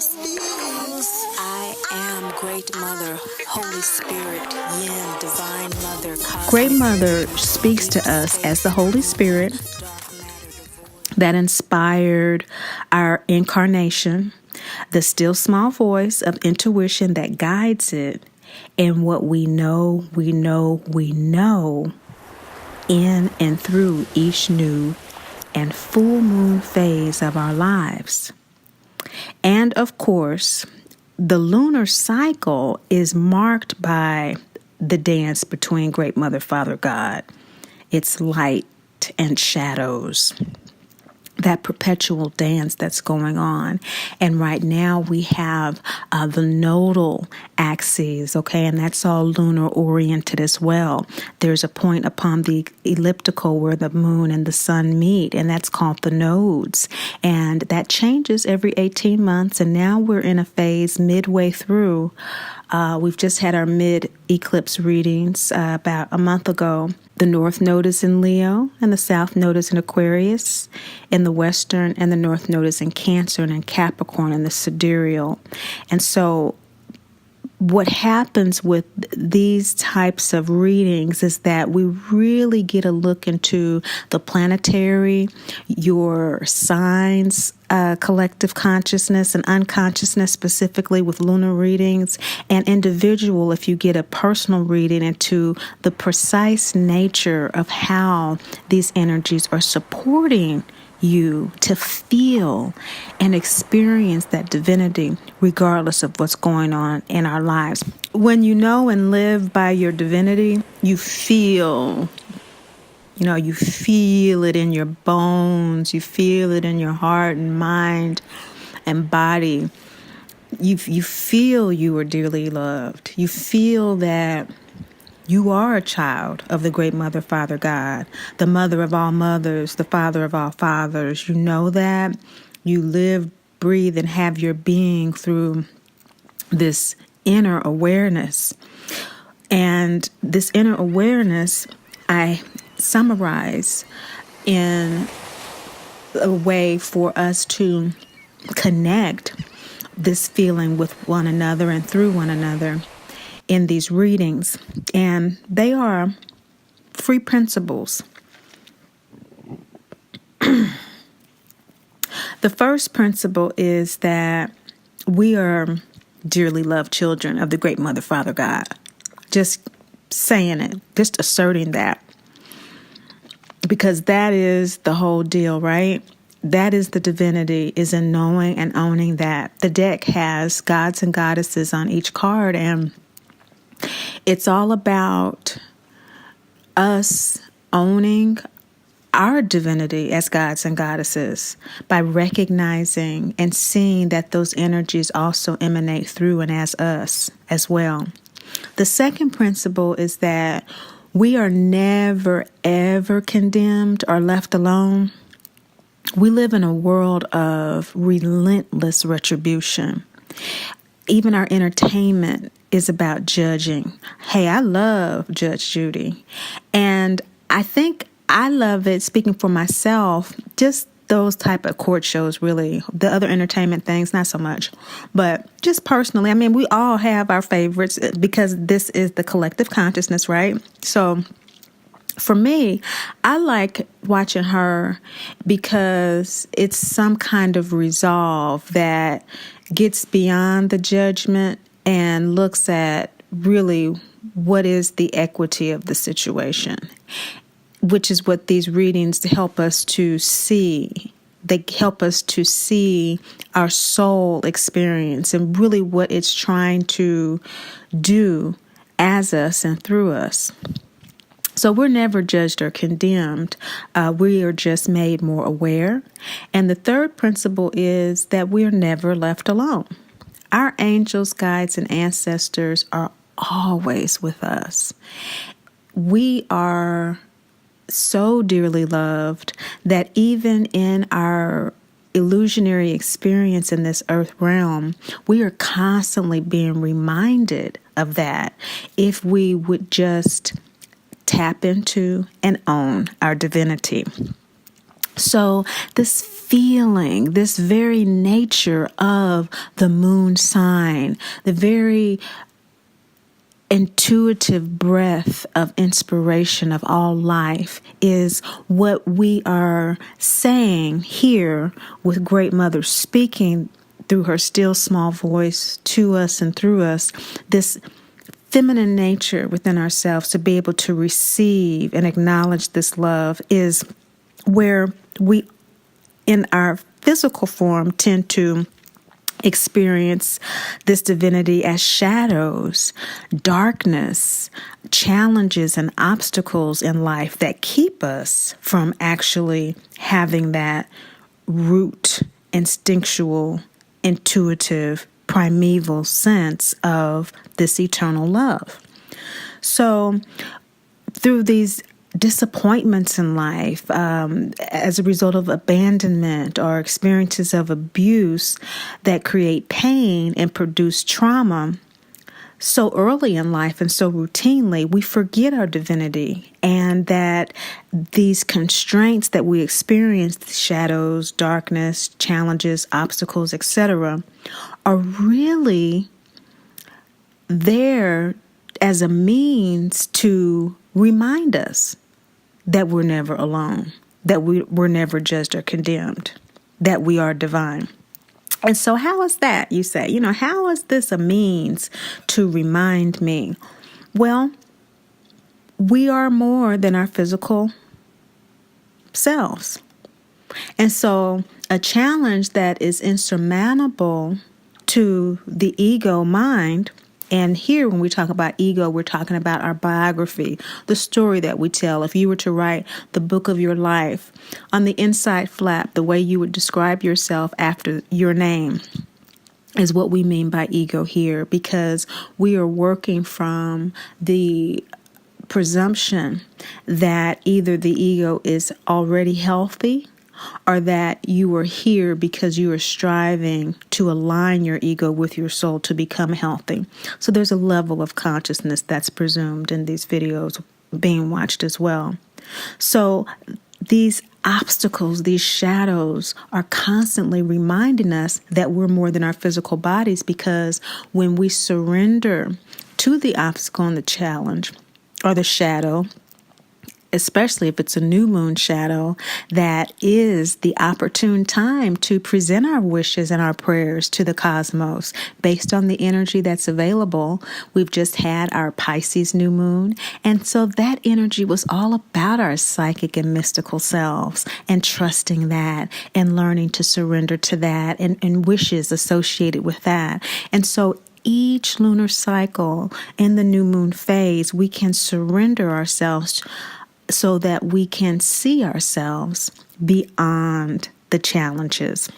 I am Great Mother, Holy Spirit, Yin, Divine Mother, Cosmic. Great Mother speaks to us as the Holy Spirit that inspired our incarnation, the still small voice of intuition that guides it, and what we know in and through each new and full moon phase of our lives. And of course, the lunar cycle is marked by the dance between Great Mother, Father God. It's light and shadows, that perpetual dance that's going on. And right now we have the nodal axes, okay, and that's all lunar oriented as well. There's a point upon the elliptical where the moon and the sun meet, and that's called the nodes. And that changes every 18 months, and now we're in a phase midway through. We've just had our mid-eclipse readings about a month ago. The North Node is in Leo, and the South Node is in Aquarius, and the Western and the North Node is in Cancer and in Capricorn and the Sidereal. And so what happens with these types of readings is that we really get a look into the planetary, your signs, collective consciousness and unconsciousness, specifically with lunar readings, and individual if you get a personal reading into the precise nature of how these energies are supporting you to feel and experience that divinity regardless of what's going on in our lives. When you know and live by your divinity, you feel it in your bones, you feel it in your heart and mind and body. You feel you are dearly loved. You feel that you are a child of the Great Mother, Father God, the mother of all mothers, the father of all fathers. You know that. You live, breathe, and have your being through this inner awareness. And this inner awareness, I summarize in a way for us to connect this feeling with one another and through one another in these readings. And they are free principles. The first principle is that we are dearly loved children of the Great Mother, Father God. Just saying it, just asserting that. Because that is the whole deal, right? That is the divinity, is in knowing and owning that. The deck has gods and goddesses on each card, and it's all about us owning our divinity as gods and goddesses by recognizing and seeing that those energies also emanate through and as us as well. The second principle is that we are never, ever condemned or left alone. We live in a world of relentless retribution. Even our entertainment is about judging. Hey, I love Judge Judy. And I think I love it, speaking for myself, just those type of court shows, really. The other entertainment things, not so much. But just personally, I mean, we all have our favorites because this is the collective consciousness, right? So for me, I like watching her because it's some kind of resolve that gets beyond the judgment and looks at really what is the equity of the situation, which is what these readings help us to see. They help us to see our soul experience and really what it's trying to do as us and through us. So we're never judged or condemned. We are just made more aware. And the third principle is that we're never left alone. Our angels, guides, and ancestors are always with us. We are so dearly loved that even in our illusionary experience in this earth realm, we are constantly being reminded of that if we would just tap into and own our divinity. So this feeling, this very nature of the moon sign, the very intuitive breath of inspiration of all life is what we are saying here with Great Mother speaking through her still small voice to us and through us, this feminine nature within ourselves to be able to receive and acknowledge this love is where we, in our physical form, tend to experience this divinity as shadows, darkness, challenges, and obstacles in life that keep us from actually having that root, instinctual, intuitive, primeval sense of this eternal love. So through these disappointments in life, as a result of abandonment or experiences of abuse that create pain and produce trauma so early in life and so routinely, we forget our divinity, and that these constraints that we experience, shadows, darkness, challenges, obstacles, etc., are really there as a means to remind us that we're never alone, that we're never judged or condemned, that we are divine. And so how is that, you say? How is this a means to remind me? Well, we are more than our physical selves. And so a challenge that is insurmountable to the ego mind. And here, when we talk about ego, we're talking about our biography, the story that we tell. If you were to write the book of your life, on the inside flap, the way you would describe yourself after your name is what we mean by ego here, because we are working from the presumption that either the ego is already healthy, or that you are here because you are striving to align your ego with your soul to become healthy. So there's a level of consciousness that's presumed in these videos being watched as well. So these obstacles, these shadows are constantly reminding us that we're more than our physical bodies, because when we surrender to the obstacle and the challenge or the shadow, especially if it's a new moon shadow, that is the opportune time to present our wishes and our prayers to the cosmos based on the energy that's available. We've just had our Pisces new moon, and so that energy was all about our psychic and mystical selves and trusting that and learning to surrender to that and wishes associated with that. And so each lunar cycle in the new moon phase, we can surrender ourselves so that we can see ourselves beyond the challenges.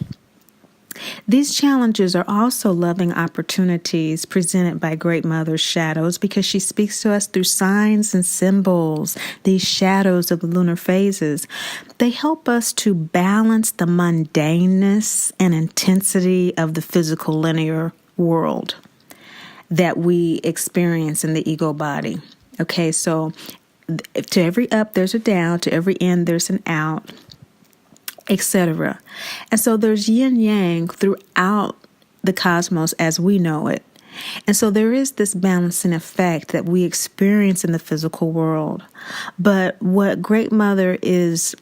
These challenges are also loving opportunities presented by Great Mother's shadows, because she speaks to us through signs and symbols. These shadows of the lunar phases, they help us to balance the mundaneness and intensity of the physical linear world that we experience in the ego body. Okay, so to every up, there's a down. To every in, there's an out, etc. And so there's yin-yang throughout the cosmos as we know it. And so there is this balancing effect that we experience in the physical world. But what Great Mother is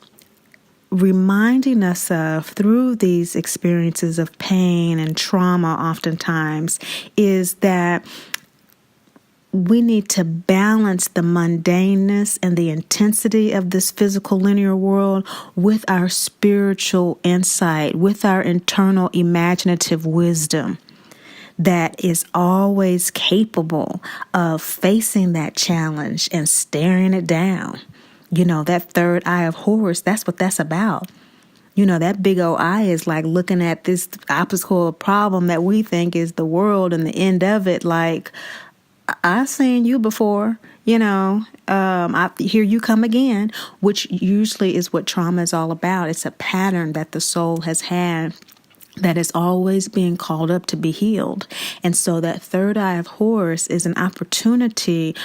reminding us of through these experiences of pain and trauma oftentimes is that we need to balance the mundaneness and the intensity of this physical linear world with our spiritual insight, with our internal imaginative wisdom that is always capable of facing that challenge and staring it down. That third eye of Horus, that's what that's about. That big old eye is like looking at this obstacle problem that we think is the world, and the end of it like, I've seen you before, I hear you come again, which usually is what trauma is all about. It's a pattern that the soul has had that is always being called up to be healed. And so that third eye of Horus is an opportunity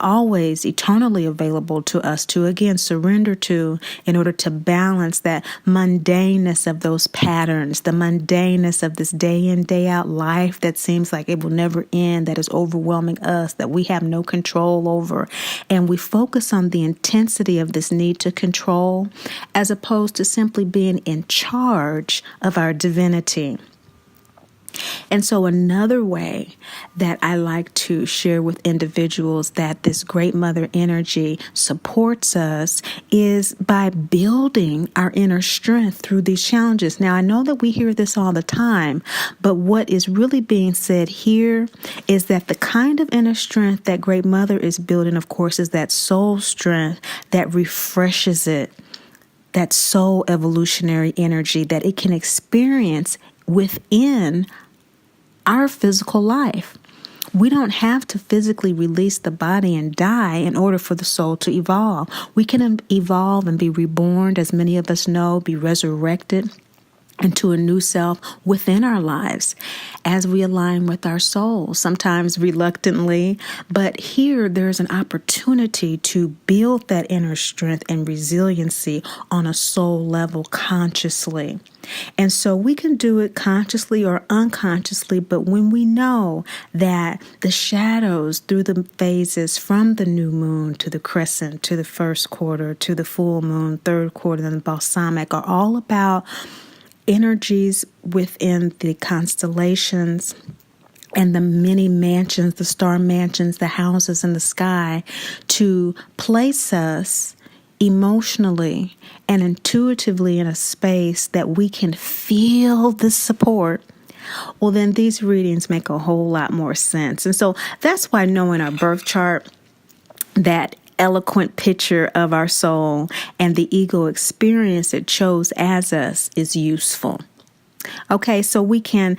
always eternally available to us to, again, surrender to in order to balance that mundaneness of those patterns, the mundaneness of this day in, day out life that seems like it will never end, that is overwhelming us, that we have no control over. And we focus on the intensity of this need to control as opposed to simply being in charge of our divinity. And so another way that I like to share with individuals that this great mother energy supports us is by building our inner strength through these challenges. Now, I know that we hear this all the time, but what is really being said here is that the kind of inner strength that great mother is building, of course, is that soul strength that refreshes it, that soul evolutionary energy that it can experience within our physical life. We don't have to physically release the body and die in order for the soul to evolve. We can evolve and be reborn, as many of us know, be resurrected into a new self within our lives as we align with our soul, sometimes reluctantly. But here there's an opportunity to build that inner strength and resiliency on a soul level consciously. And so we can do it consciously or unconsciously, but when we know that the shadows through the phases from the new moon to the crescent, to the first quarter, to the full moon, third quarter, and the balsamic are all about energies within the constellations and the many mansions, the star mansions, the houses in the sky, to place us emotionally and intuitively in a space that we can feel the support, well, then these readings make a whole lot more sense. And so that's why knowing our birth chart, that eloquent picture of our soul and the ego experience it chose as us, is useful. Okay, so we can,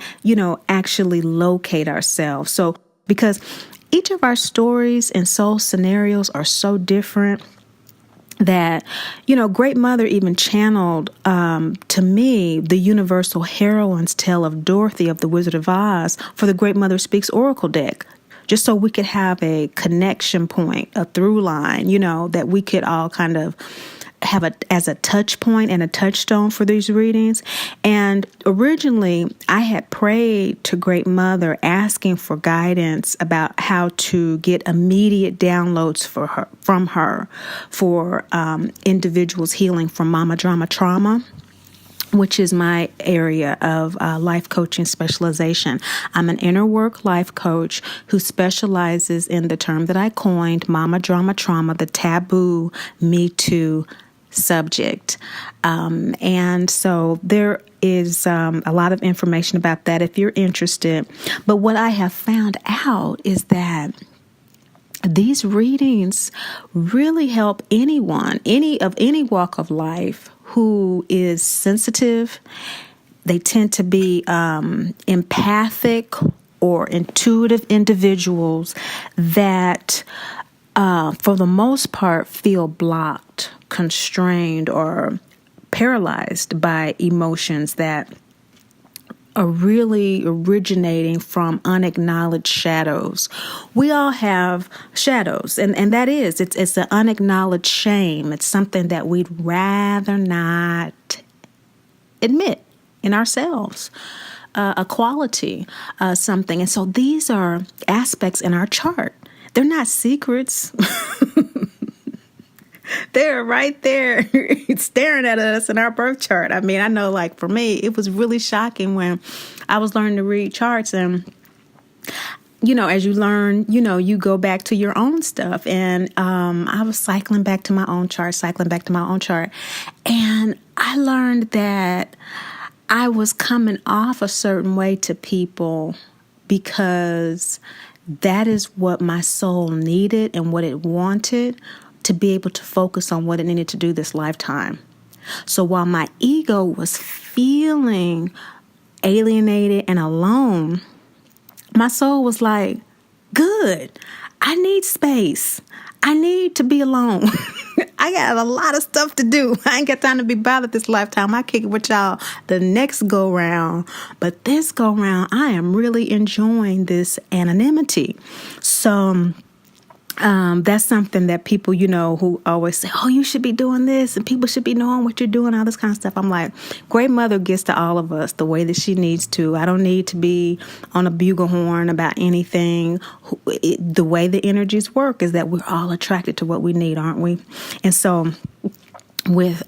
actually locate ourselves. So because each of our stories and soul scenarios are so different that, Great Mother even channeled to me the universal heroine's tale of Dorothy of the Wizard of Oz for the Great Mother Speaks Oracle deck, just so we could have a connection point, a through line, that we could all kind of have as a touch point and a touchstone for these readings. And originally I had prayed to Great Mother asking for guidance about how to get immediate downloads from her for individuals healing from mama drama trauma, which is my area of life coaching specialization. I'm an inner work life coach who specializes in the term that I coined, mama drama trauma, the taboo Me Too subject. And so there is a lot of information about that if you're interested. But what I have found out is that these readings really help anyone, any walk of life who is sensitive. They tend to be empathic or intuitive individuals that, for the most part, feel blocked, constrained, or paralyzed by emotions that are really originating from unacknowledged shadows. We all have shadows, and that is, it's an unacknowledged shame. It's something that we'd rather not admit in ourselves, a quality, something. And so these are aspects in our chart. They're not secrets. They're right there staring at us in our birth chart. I mean, I know, like, for me, it was really shocking when I was learning to read charts. And, as you learn, you go back to your own stuff. And I was cycling back to my own chart. And I learned that I was coming off a certain way to people because that is what my soul needed and what it wanted to be able to focus on what it needed to do this lifetime. So while my ego was feeling alienated and alone, my soul was like, good, I need space. I need to be alone. I got a lot of stuff to do. I ain't got time to be bothered this lifetime. I kick it with y'all the next go round. But this go round, I am really enjoying this anonymity. So That's something that people, who always say, oh, you should be doing this and people should be knowing what you're doing, all this kind of stuff. I'm like, Great Mother gets to all of us the way that she needs to. I don't need to be on a buglehorn about anything. The way the energies work is that we're all attracted to what we need, aren't we? And so with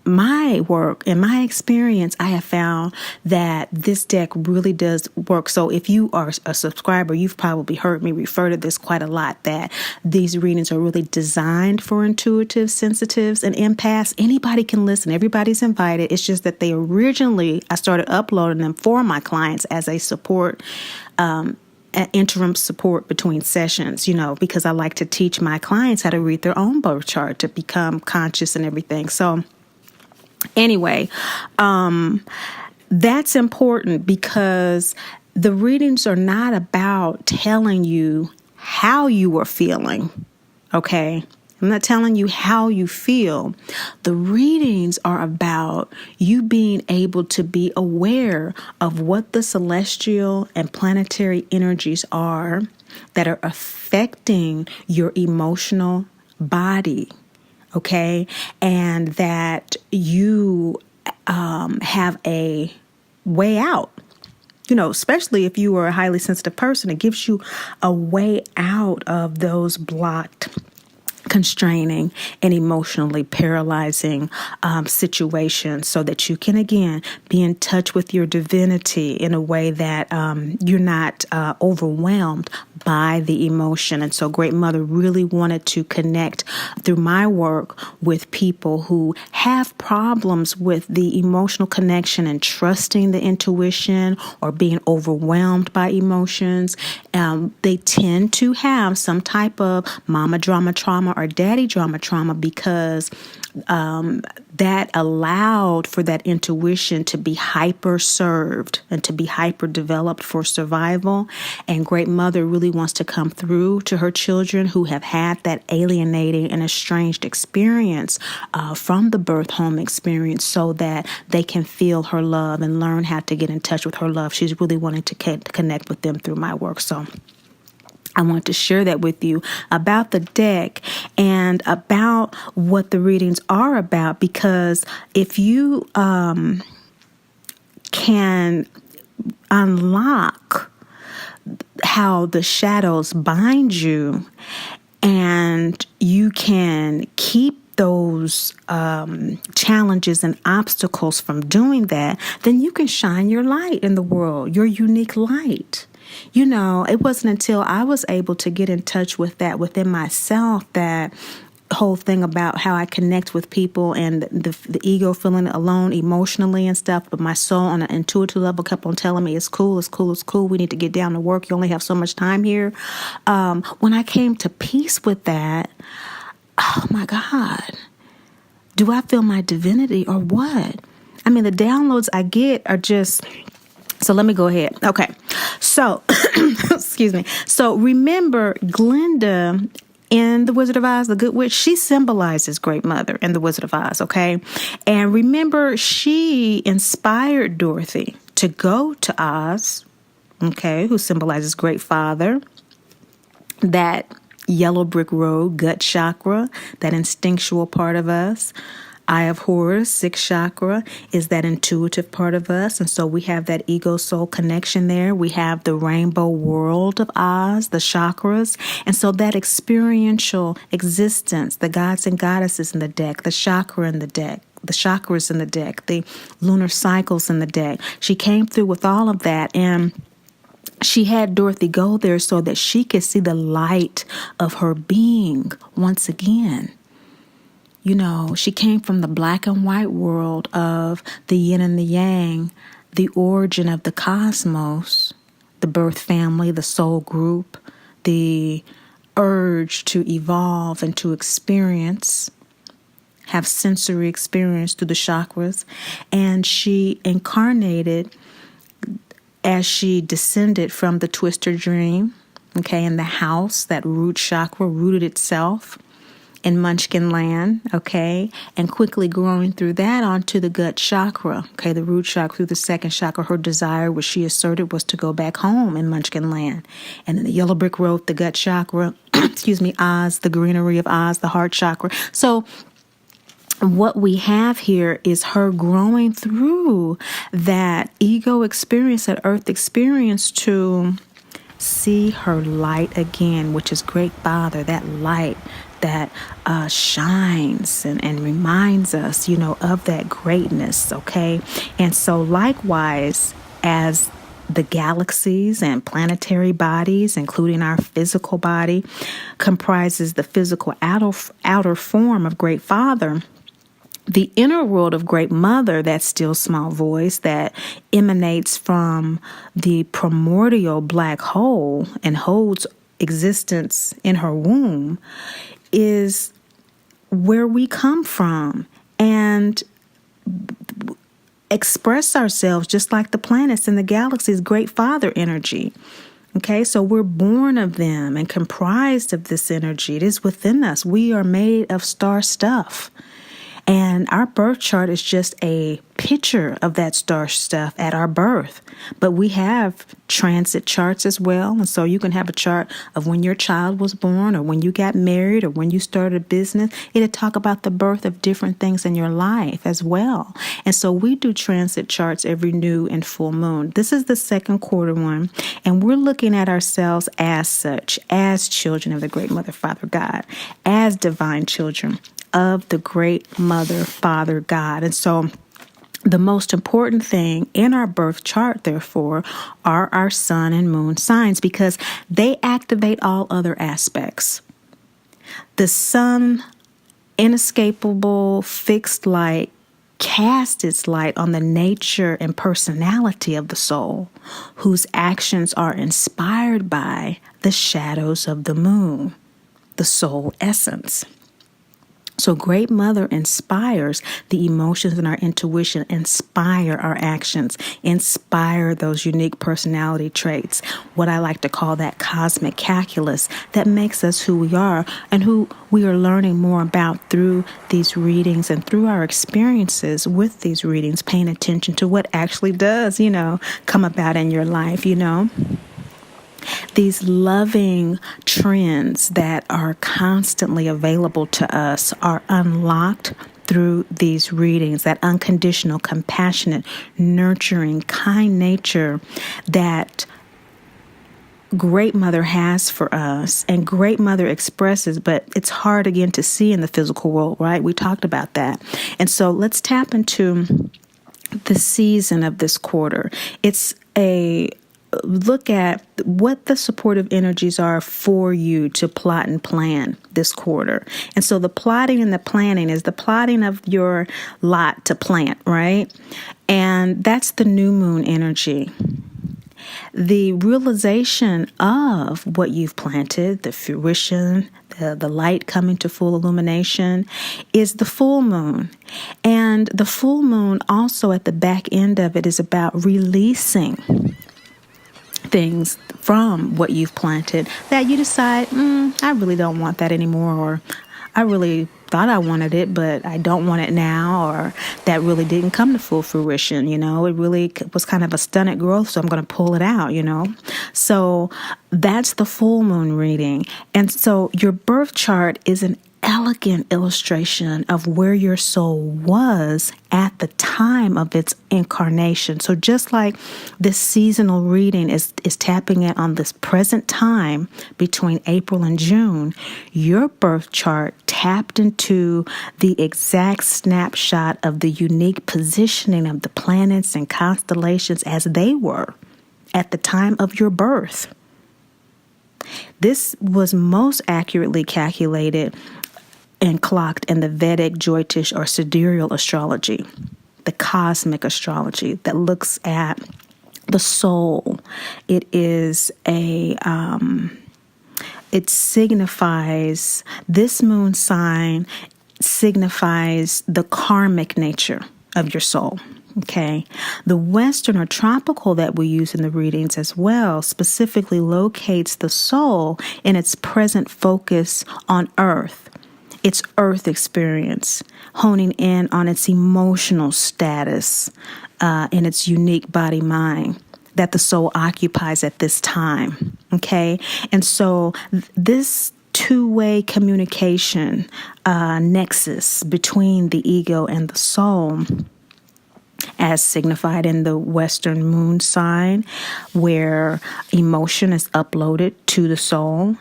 my work and my experience, I have found that this deck really does work. So if you are a subscriber, you've probably heard me refer to this quite a lot, that these readings are really designed for intuitives, sensitives, and empaths. Anybody can listen. Everybody's invited. It's just that I started uploading them for my clients as a support, interim support between sessions, because I like to teach my clients how to read their own birth chart to become conscious and everything. So anyway, that's important because the readings are not about telling you how you are feeling, okay? I'm not telling you how you feel. The readings are about you being able to be aware of what the celestial and planetary energies are that are affecting your emotional body, okay? And that you have a way out. Especially if you are a highly sensitive person, it gives you a way out of those blocked, constraining, and emotionally paralyzing situations, so that you can again be in touch with your divinity in a way that you're not overwhelmed by the emotion. And so Great Mother really wanted to connect through my work with people who have problems with the emotional connection and trusting the intuition or being overwhelmed by emotions. They tend to have some type of mama drama trauma or daddy drama trauma because that allowed for that intuition to be hyper served and to be hyper developed for survival. And Great Mother really wants to come through to her children who have had that alienating and estranged experience from the birth home experience, so that they can feel her love and learn how to get in touch with her love. She's really wanting to connect with them through my work. So I want to share that with you about the deck and about what the readings are about, because if you can unlock how the shadows bind you, and you can keep those challenges and obstacles from doing that, then you can shine your light in the world, your unique light. It wasn't until I was able to get in touch with that within myself, that whole thing about how I connect with people and the ego feeling alone emotionally and stuff, but my soul on an intuitive level kept on telling me it's cool, it's cool, it's cool. We need to get down to work. You only have so much time here. When I came to peace with that, oh my God, do I feel my divinity or what? I mean, the downloads I get are just... So let me go ahead. Okay. So, excuse me. So remember, Glinda in The Wizard of Oz, the Good Witch, she symbolizes Great Mother in The Wizard of Oz, okay? And remember, she inspired Dorothy to go to Oz, okay, who symbolizes Great Father, that yellow brick road, gut chakra, that instinctual part of us. Eye of Horus, sixth chakra, is that intuitive part of us. And so we have that ego-soul connection there. We have the rainbow world of Oz, the chakras. And so that experiential existence, the gods and goddesses in the deck, the chakra in the deck, the chakras in the deck, the lunar cycles in the deck. She came through with all of that, and she had Dorothy go there so that she could see the light of her being once again. She came from the black and white world of the yin and the yang, the origin of the cosmos, the birth family, the soul group, the urge to evolve and to experience, have sensory experience through the chakras. And she incarnated as she descended from the twister dream, okay, in the house, that root chakra rooted itself in Munchkin land, okay, and quickly growing through that onto the gut chakra, okay, the root chakra through the second chakra. Her desire, which she asserted, was to go back home in Munchkin land. And in the yellow brick road, the gut chakra, excuse me, Oz, the greenery of Oz, the heart chakra. So what we have here is her growing through that ego experience, that earth experience, to see her light again, which is Great Father, that light that shines and reminds us, of that greatness, okay? And so likewise, as the galaxies and planetary bodies, including our physical body, comprises the physical outer form of Great Father, the inner world of Great Mother, that still small voice that emanates from the primordial black hole and holds existence in her womb, is where we come from and express ourselves just like the planets and the galaxies, Great Father energy. Okay, so we're born of them and comprised of this energy. It is within us. We are made of star stuff. And our birth chart is just a picture of that star stuff at our birth. But we have transit charts as well. And so you can have a chart of when your child was born or when you got married or when you started a business. It'll talk about the birth of different things in your life as well. And so we do transit charts every new and full moon. This is the second quarter one. And we're looking at ourselves as such, as children of the Great Mother, Father, God, as divine children of the Great Mother, Father, God. And so the most important thing in our birth chart, therefore, are our sun and moon signs, because they activate all other aspects. The sun, inescapable, fixed light, casts its light on the nature and personality of the soul, whose actions are inspired by the shadows of the moon, the soul essence. So Great Mother inspires the emotions and our intuition, inspire our actions, inspire those unique personality traits, what I like to call that cosmic calculus that makes us who we are and who we are learning more about through these readings and through our experiences with these readings, paying attention to what actually does, come about in your life, These loving trends that are constantly available to us are unlocked through these readings, that unconditional, compassionate, nurturing, kind nature that Great Mother has for us and Great Mother expresses, but it's hard again to see in the physical world, right? We talked about that. And so let's tap into the season of this quarter. It's a look at what the supportive energies are for you to plot and plan this quarter. And so the plotting and the planning is the plotting of your lot to plant, right? And that's the new moon energy. The realization of what you've planted, the fruition, the light coming to full illumination, is the full moon. And the full moon also at the back end of it is about releasing things from what you've planted that you decide, I really don't want that anymore, or I really thought I wanted it, but I don't want it now, or that really didn't come to full fruition, it really was kind of a stunted growth, so I'm going to pull it out, So that's the full moon reading. And so your birth chart is an elegant illustration of where your soul was at the time of its incarnation. So just like this seasonal reading is tapping in on this present time between April and June, your birth chart tapped into the exact snapshot of the unique positioning of the planets and constellations as they were at the time of your birth. This was most accurately calculated and clocked in the VEDIC, Jyotish, or Sidereal astrology, the cosmic astrology that looks at the soul. It is it signifies, this moon sign signifies the karmic nature of your soul. Okay. The Western or tropical that we use in the readings as well specifically locates the soul in its present focus on Earth. its earth experience, honing in on its emotional status and its unique body mind that the soul occupies at this time. Okay? And so this two-way communication nexus between the ego and the soul, as signified in the Western moon sign, where emotion is uploaded to the soul,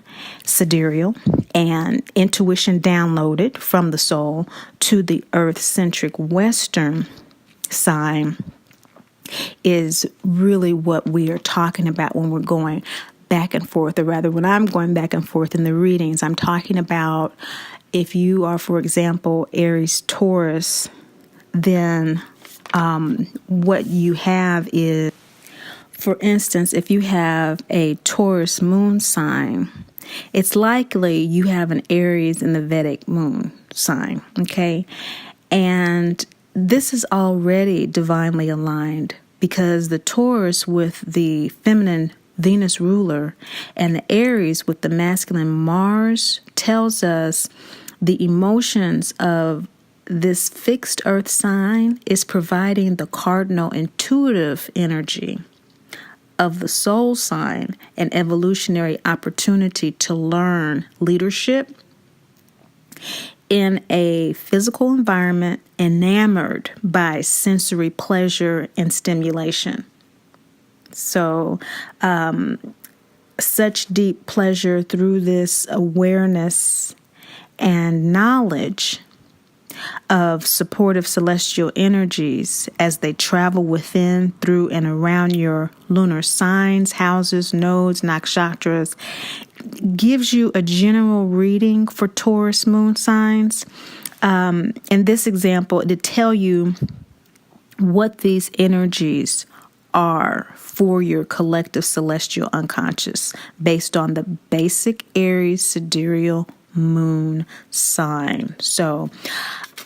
sidereal, and intuition downloaded from the soul to the earth-centric Western sign, is really what we are talking about when we're going back and forth, or rather when I'm going back and forth in the readings. I'm talking about if you are, for example, Aries Taurus, then what you have is, for instance, if you have a Taurus moon sign, it's likely you have an Aries in the Vedic moon sign, okay? And this is already divinely aligned because the Taurus with the feminine Venus ruler and the Aries with the masculine Mars tells us the emotions of this fixed earth sign is providing the cardinal intuitive energy of the soul sign, an evolutionary opportunity to learn leadership in a physical environment enamored by sensory pleasure and stimulation. So, such deep pleasure through this awareness and knowledge of supportive celestial energies as they travel within, through, and around your lunar signs, houses, nodes, nakshatras, gives you a general reading for Taurus moon signs. In this example, to tell you what these energies are for your collective celestial unconscious based on the basic Aries sidereal moon sign. So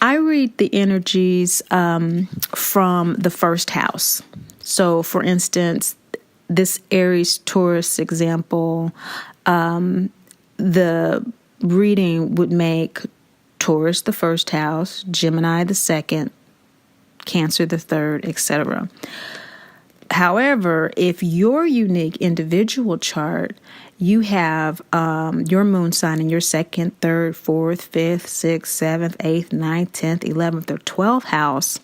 I read the energies from the first house. So, for instance, this Aries Taurus example, the reading would make Taurus the first house, Gemini the second, Cancer the third, etc. However, if your unique individual chart, you have your moon sign in your second, third, fourth, fifth, sixth, seventh, eighth, ninth, 10th, 11th, or 12th house,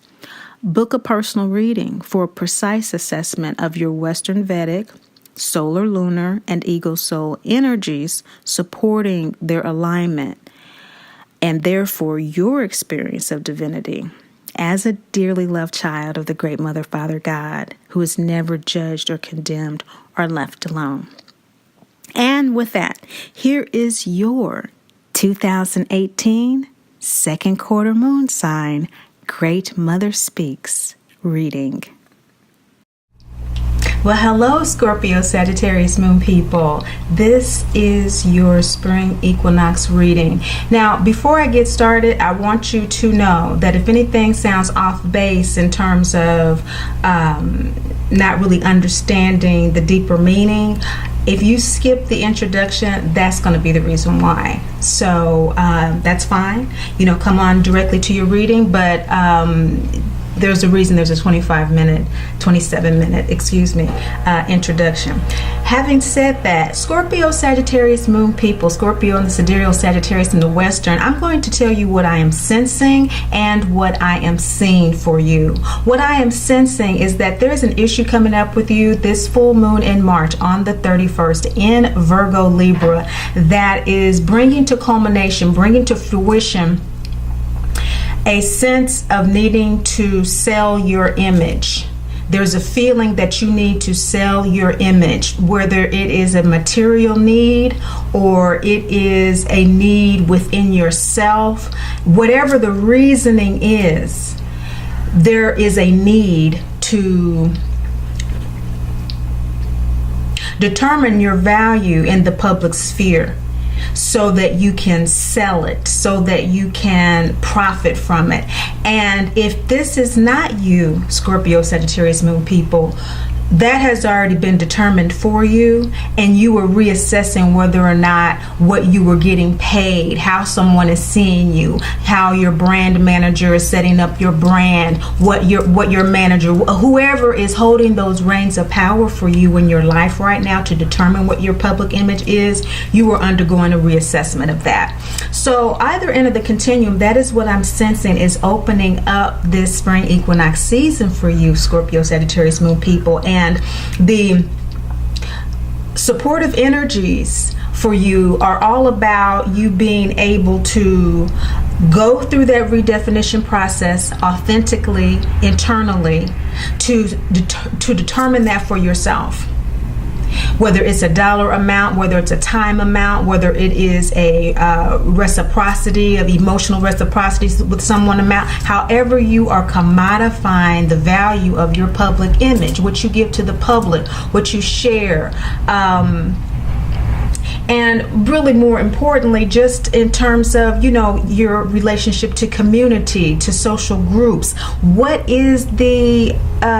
book a personal reading for a precise assessment of your Western Vedic, solar, lunar, and ego soul energies supporting their alignment, and therefore your experience of divinity as a dearly loved child of the great Mother, Father, God, who is never judged or condemned or left alone. And with that, here is your 2018 second quarter moon sign, Great Mother Speaks reading. Well, hello, Scorpio, Sagittarius moon people. This is your spring equinox reading. Now, before I get started, I want you to know that if anything sounds off base in terms of not really understanding the deeper meaning, if you skip the introduction, that's going to be the reason why. So that's fine. You know, come on directly to your reading, but there's a reason there's a 27 minute introduction. Having said that, Scorpio, Sagittarius moon people, Scorpio and the Sidereal, Sagittarius in the Western, I'm going to tell you what I am sensing and what I am seeing for you. What I am sensing is that there's an issue coming up with you this full moon in March on the 31st in Virgo Libra that is bringing to culmination, bringing to fruition a sense of needing to sell your image. There's a feeling that you need to sell your image, whether it is a material need or it is a need within yourself. Whatever the reasoning is, there is a need to determine your value in the public sphere, so that you can sell it, so that you can profit from it. And if this is not you, Scorpio, Sagittarius moon people, that has already been determined for you, and you were reassessing whether or not what you were getting paid, how someone is seeing you, how your brand manager is setting up your brand, what your manager, whoever is holding those reins of power for you in your life right now to determine what your public image is, you are undergoing a reassessment of that. So either end of the continuum, that is what I'm sensing is opening up this spring equinox season for you, Scorpio, Sagittarius, Moon people. And the supportive energies for you are all about you being able to go through that redefinition process authentically, internally, to determine that for yourself. Whether it's a dollar amount, whether it's a time amount, whether it is a reciprocity, of emotional reciprocity with someone amount, however you are commodifying the value of your public image, what you give to the public, what you share, and really more importantly, just in terms of, your relationship to community, to social groups. What is the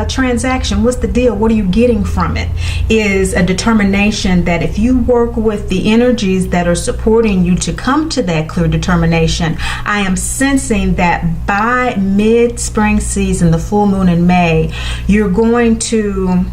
transaction? What's the deal? What are you getting from it? Is a determination that if you work with the energies that are supporting you to come to that clear determination, I am sensing that by mid-spring season, the full moon in May, you're going to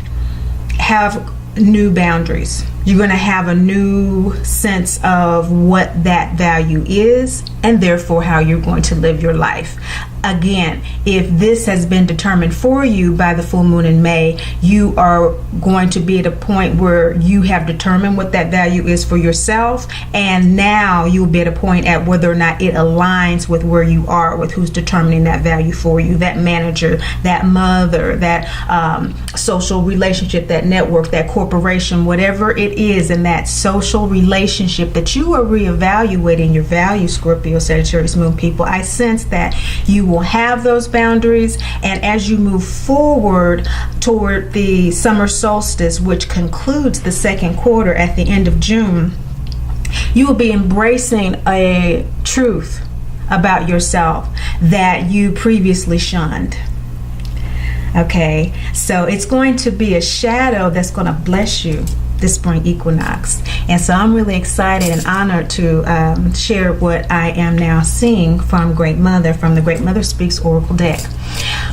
have new boundaries. You're going to have a new sense of what that value is, and therefore how you're going to live your life. Again, if this has been determined for you by the full moon in May, you are going to be at a point where you have determined what that value is for yourself, and now you'll be at a point at whether or not it aligns with where you are, with who's determining that value for you, that manager, that mother, that social relationship, that network, that corporation, whatever it is in that social relationship that you are reevaluating your value, Scorpio, Sagittarius, Moon people. I sense that you will have those boundaries, and as you move forward toward the summer solstice, which concludes the second quarter at the end of June, you will be embracing a truth about yourself that you previously shunned. Okay, so it's going to be a shadow that's going to bless you this spring equinox. And so I'm really excited and honored to share what I am now seeing from Great Mother, from the Great Mother Speaks Oracle deck.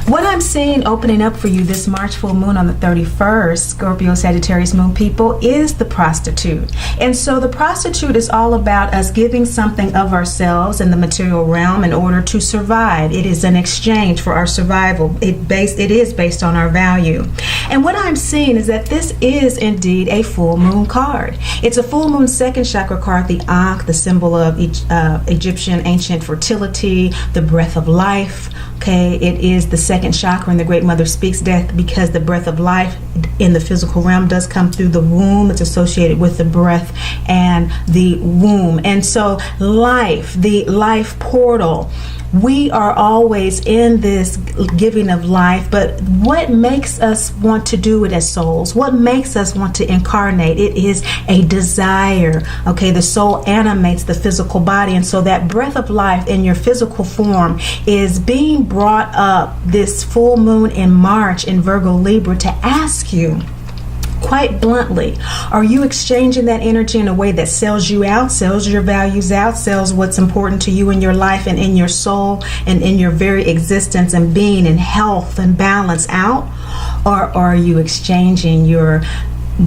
What I'm seeing opening up for you this March full moon on the 31st, Scorpio, Sagittarius, Moon people, is the prostitute. And so the prostitute is all about us giving something of ourselves in the material realm in order to survive. It is an exchange for our survival. It is based on our value. And what I'm seeing is that this is indeed a full moon card. It's a full moon second chakra card, the Ankh, the symbol of Egyptian ancient fertility, the breath of life. Okay, it is the second chakra in the Great Mother Speaks deck because the breath of life in the physical realm does come through the womb. It's associated with the breath and the womb. And so life, the life portal, we are always in this giving of life, but what makes us want to do it as souls? What makes us want to incarnate? It is a desire. Okay, the soul animates the physical body, and so that breath of life in your physical form is being brought up this full moon in March in Virgo Libra to ask you, quite bluntly, are you exchanging that energy in a way that sells you out, sells your values out, sells what's important to you in your life and in your soul and in your very existence and being and health and balance out? Or are you exchanging your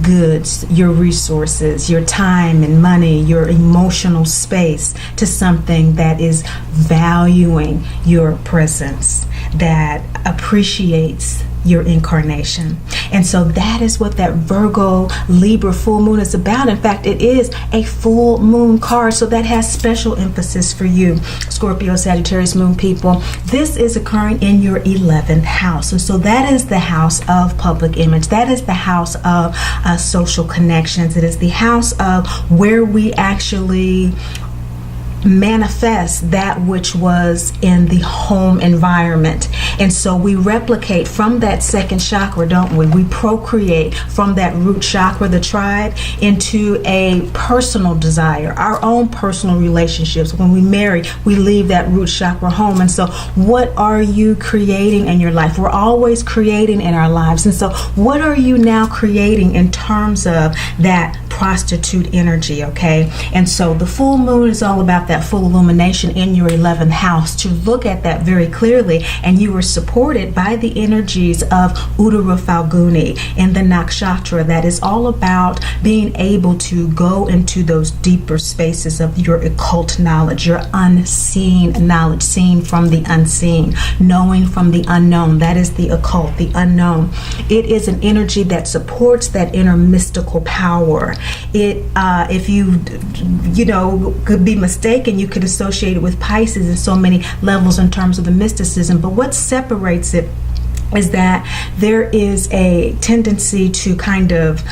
goods, your resources, your time and money, your emotional space to something that is valuing your presence, that appreciates your incarnation? And so that is what that Virgo Libra full moon is about. In fact, it is a full moon card, so that has special emphasis for you, Scorpio, Sagittarius, Moon people. This is occurring in your 11th house, and so that is the house of public image. That is the house of social connections. It is the house of where we actually manifest that which was in the home environment. And so we replicate from that second chakra, don't we? We procreate from that root chakra, the tribe, into a personal desire, our own personal relationships. When we marry, we leave that root chakra home. And so what are you creating in your life? We're always creating in our lives. And so what are you now creating in terms of that prostitute energy, okay? And so the full moon is all about that full illumination in your 11th house, to look at that very clearly. And you are supported by the energies of Uttara Falguni in the nakshatra. That is all about being able to go into those deeper spaces of your occult knowledge, your unseen knowledge, seeing from the unseen, knowing from the unknown. That is the occult, the unknown. It is an energy that supports that inner mystical power. If you could be mistaken, you could associate it with Pisces in so many levels in terms of the mysticism. But what separates it is that there is a tendency to kind of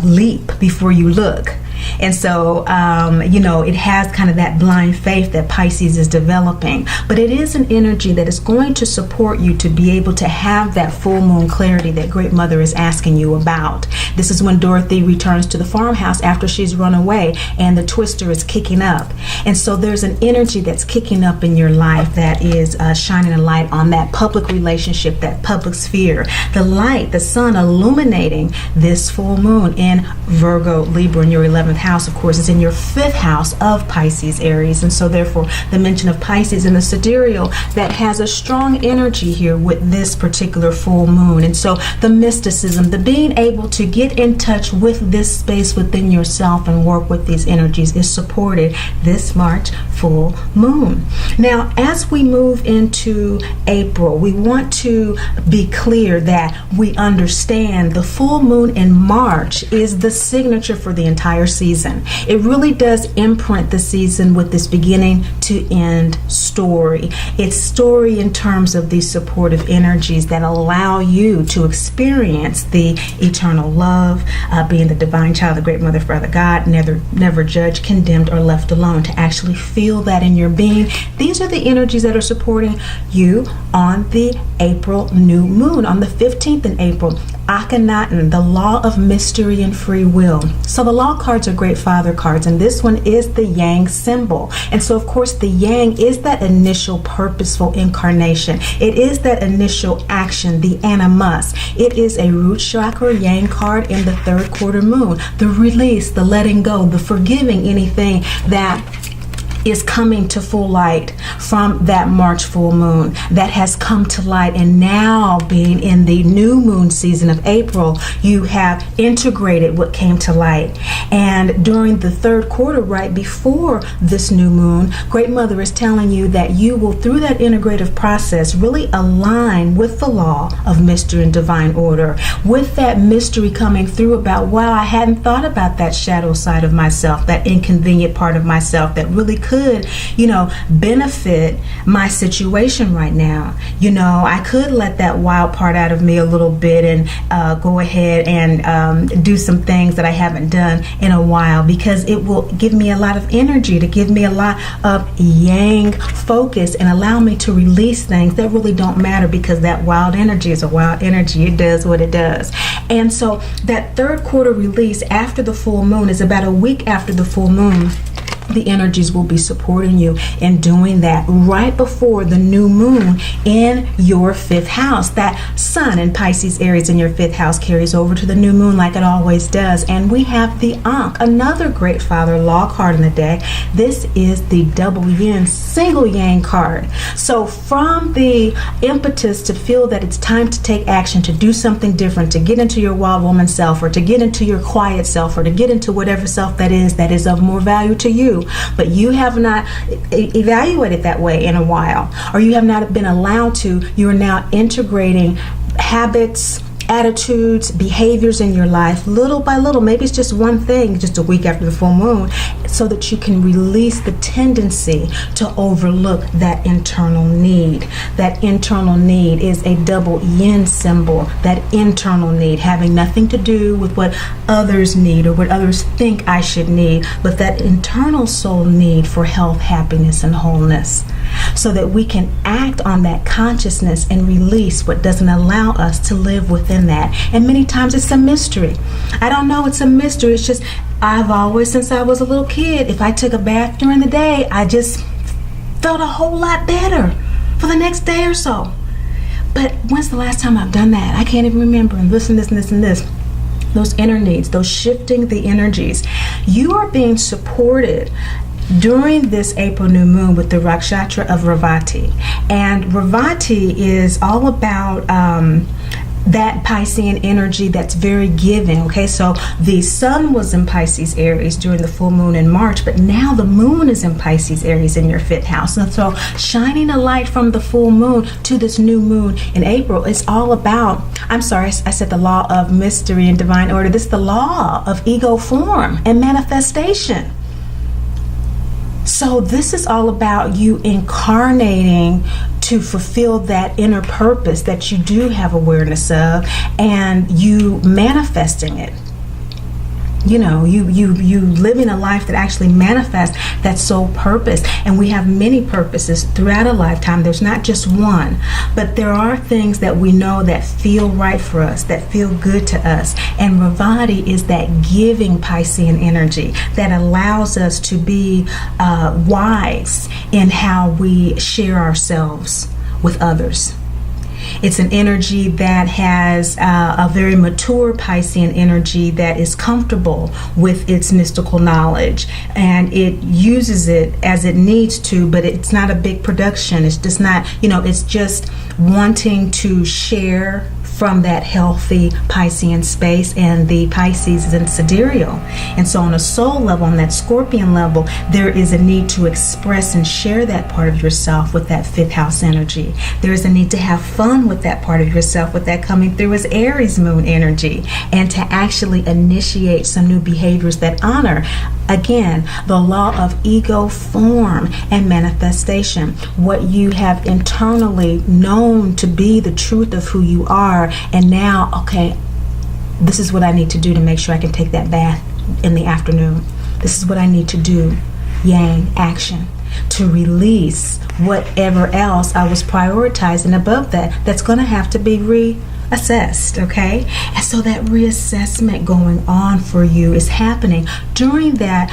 leap before you look. And so, it has kind of that blind faith that Pisces is developing. But it is an energy that is going to support you to be able to have that full moon clarity that Great Mother is asking you about. This is when Dorothy returns to the farmhouse after she's run away and the twister is kicking up. And so there's an energy that's kicking up in your life that is shining a light on that public relationship, that public sphere. The light, the sun illuminating this full moon in Virgo, Libra, in your 11th house, of course, is in your 5th house of Pisces, Aries. And so therefore the mention of Pisces in the Sidereal, that has a strong energy here with this particular full moon. And so the mysticism, the being able to get in touch with this space within yourself and work with these energies, is supported this March full moon. Now, as we move into April, we want to be clear that we understand the full moon in March is the signature for the entire season. It really does imprint the season with this beginning to end story. It's story in terms of these supportive energies that allow you to experience the eternal love, being the divine child, the great mother, father God, never judged, condemned, or left alone, to actually feel that in your being. These are the energies that are supporting you on the April new moon, on the 15th in April. Akhenaten, the law of mystery and free will. So the law cards are great father cards, and this one is the yang symbol. And so of course the yang is that initial purposeful incarnation. It is that initial action, the animus. It is a root chakra yang card in the 3rd quarter moon. The release, the letting go, the forgiving anything that is coming to full light from that March full moon that has come to light. And now, being in the new moon season of April, you have integrated what came to light. And during the 3rd quarter, right before this new moon, Great Mother is telling you that you will, through that integrative process, really align with the law of mystery and divine order, with that mystery coming through about, wow, I hadn't thought about that shadow side of myself, that inconvenient part of myself that really could, benefit my situation right now. I could let that wild part out of me a little bit and go ahead and do some things that I haven't done in a while, because it will give me a lot of energy, to give me a lot of yang focus and allow me to release things that really don't matter, because that wild energy is a wild energy. It does what it does. And so that 3rd quarter release after the full moon is about a week after the full moon. The energies will be supporting you in doing that right before the new moon in your 5th house. That sun in Pisces, Aries in your 5th house carries over to the new moon like it always does. And we have the Ankh, another great father law card in the deck. This is the double yin, single yang card. So from the impetus to feel that it's time to take action, to do something different, to get into your wild woman self, or to get into your quiet self, or to get into whatever self that is of more value to you, but you have not evaluated that way in a while, or you have not been allowed to, you are now integrating habits, attitudes, behaviors in your life, little by little. Maybe it's just one thing, just a week after the full moon, so that you can release the tendency to overlook that internal need. That internal need is a double yin symbol. That internal need having nothing to do with what others need or what others think I should need, but that internal soul need for health, happiness, and wholeness, so that we can act on that consciousness and release what doesn't allow us to live within that. And many times it's a mystery. I don't know, it's a mystery. It's just, I've always, since I was a little kid, if I took a bath during the day, I just felt a whole lot better for the next day or so. But when's the last time I've done that? I can't even remember. And this and this and this and this. Those inner needs, those shifting the energies. You are being supported during this April new moon with the Rakshatra of Ravati. And Ravati is all about that Piscean energy that's very giving. Okay, so the sun was in Pisces Aries during the full moon in March, but now the moon is in Pisces Aries in your 5th house. And so shining a light from the full moon to this new moon in April is all about, I'm sorry, I said the law of mystery and divine order. This is the law of ego form and manifestation. So this is all about you incarnating to fulfill that inner purpose that you do have awareness of, and you manifesting it. You know, you living a life that actually manifests that soul purpose. And we have many purposes throughout a lifetime. There's not just one, but there are things that we know that feel right for us, that feel good to us. And Ravati is that giving Piscean energy that allows us to be wise in how we share ourselves with others. It's an energy that has a very mature Piscean energy that is comfortable with its mystical knowledge, and it uses it as it needs to, but it's not a big production. It's just not, it's just wanting to share from that healthy Piscean space, and the Pisces is in Sidereal. And so on a soul level, on that Scorpion level, there is a need to express and share that part of yourself with that 5th house energy. There is a need to have fun with that part of yourself, with that coming through as Aries moon energy, and to actually initiate some new behaviors that honor, again, the law of ego form and manifestation. What you have internally known to be the truth of who you are, and now, okay, this is what I need to do to make sure I can take that bath in the afternoon. This is what I need to do, yang, action, to release whatever else I was prioritizing above that. That's going to have to be reassessed, okay? And so that reassessment going on for you is happening during that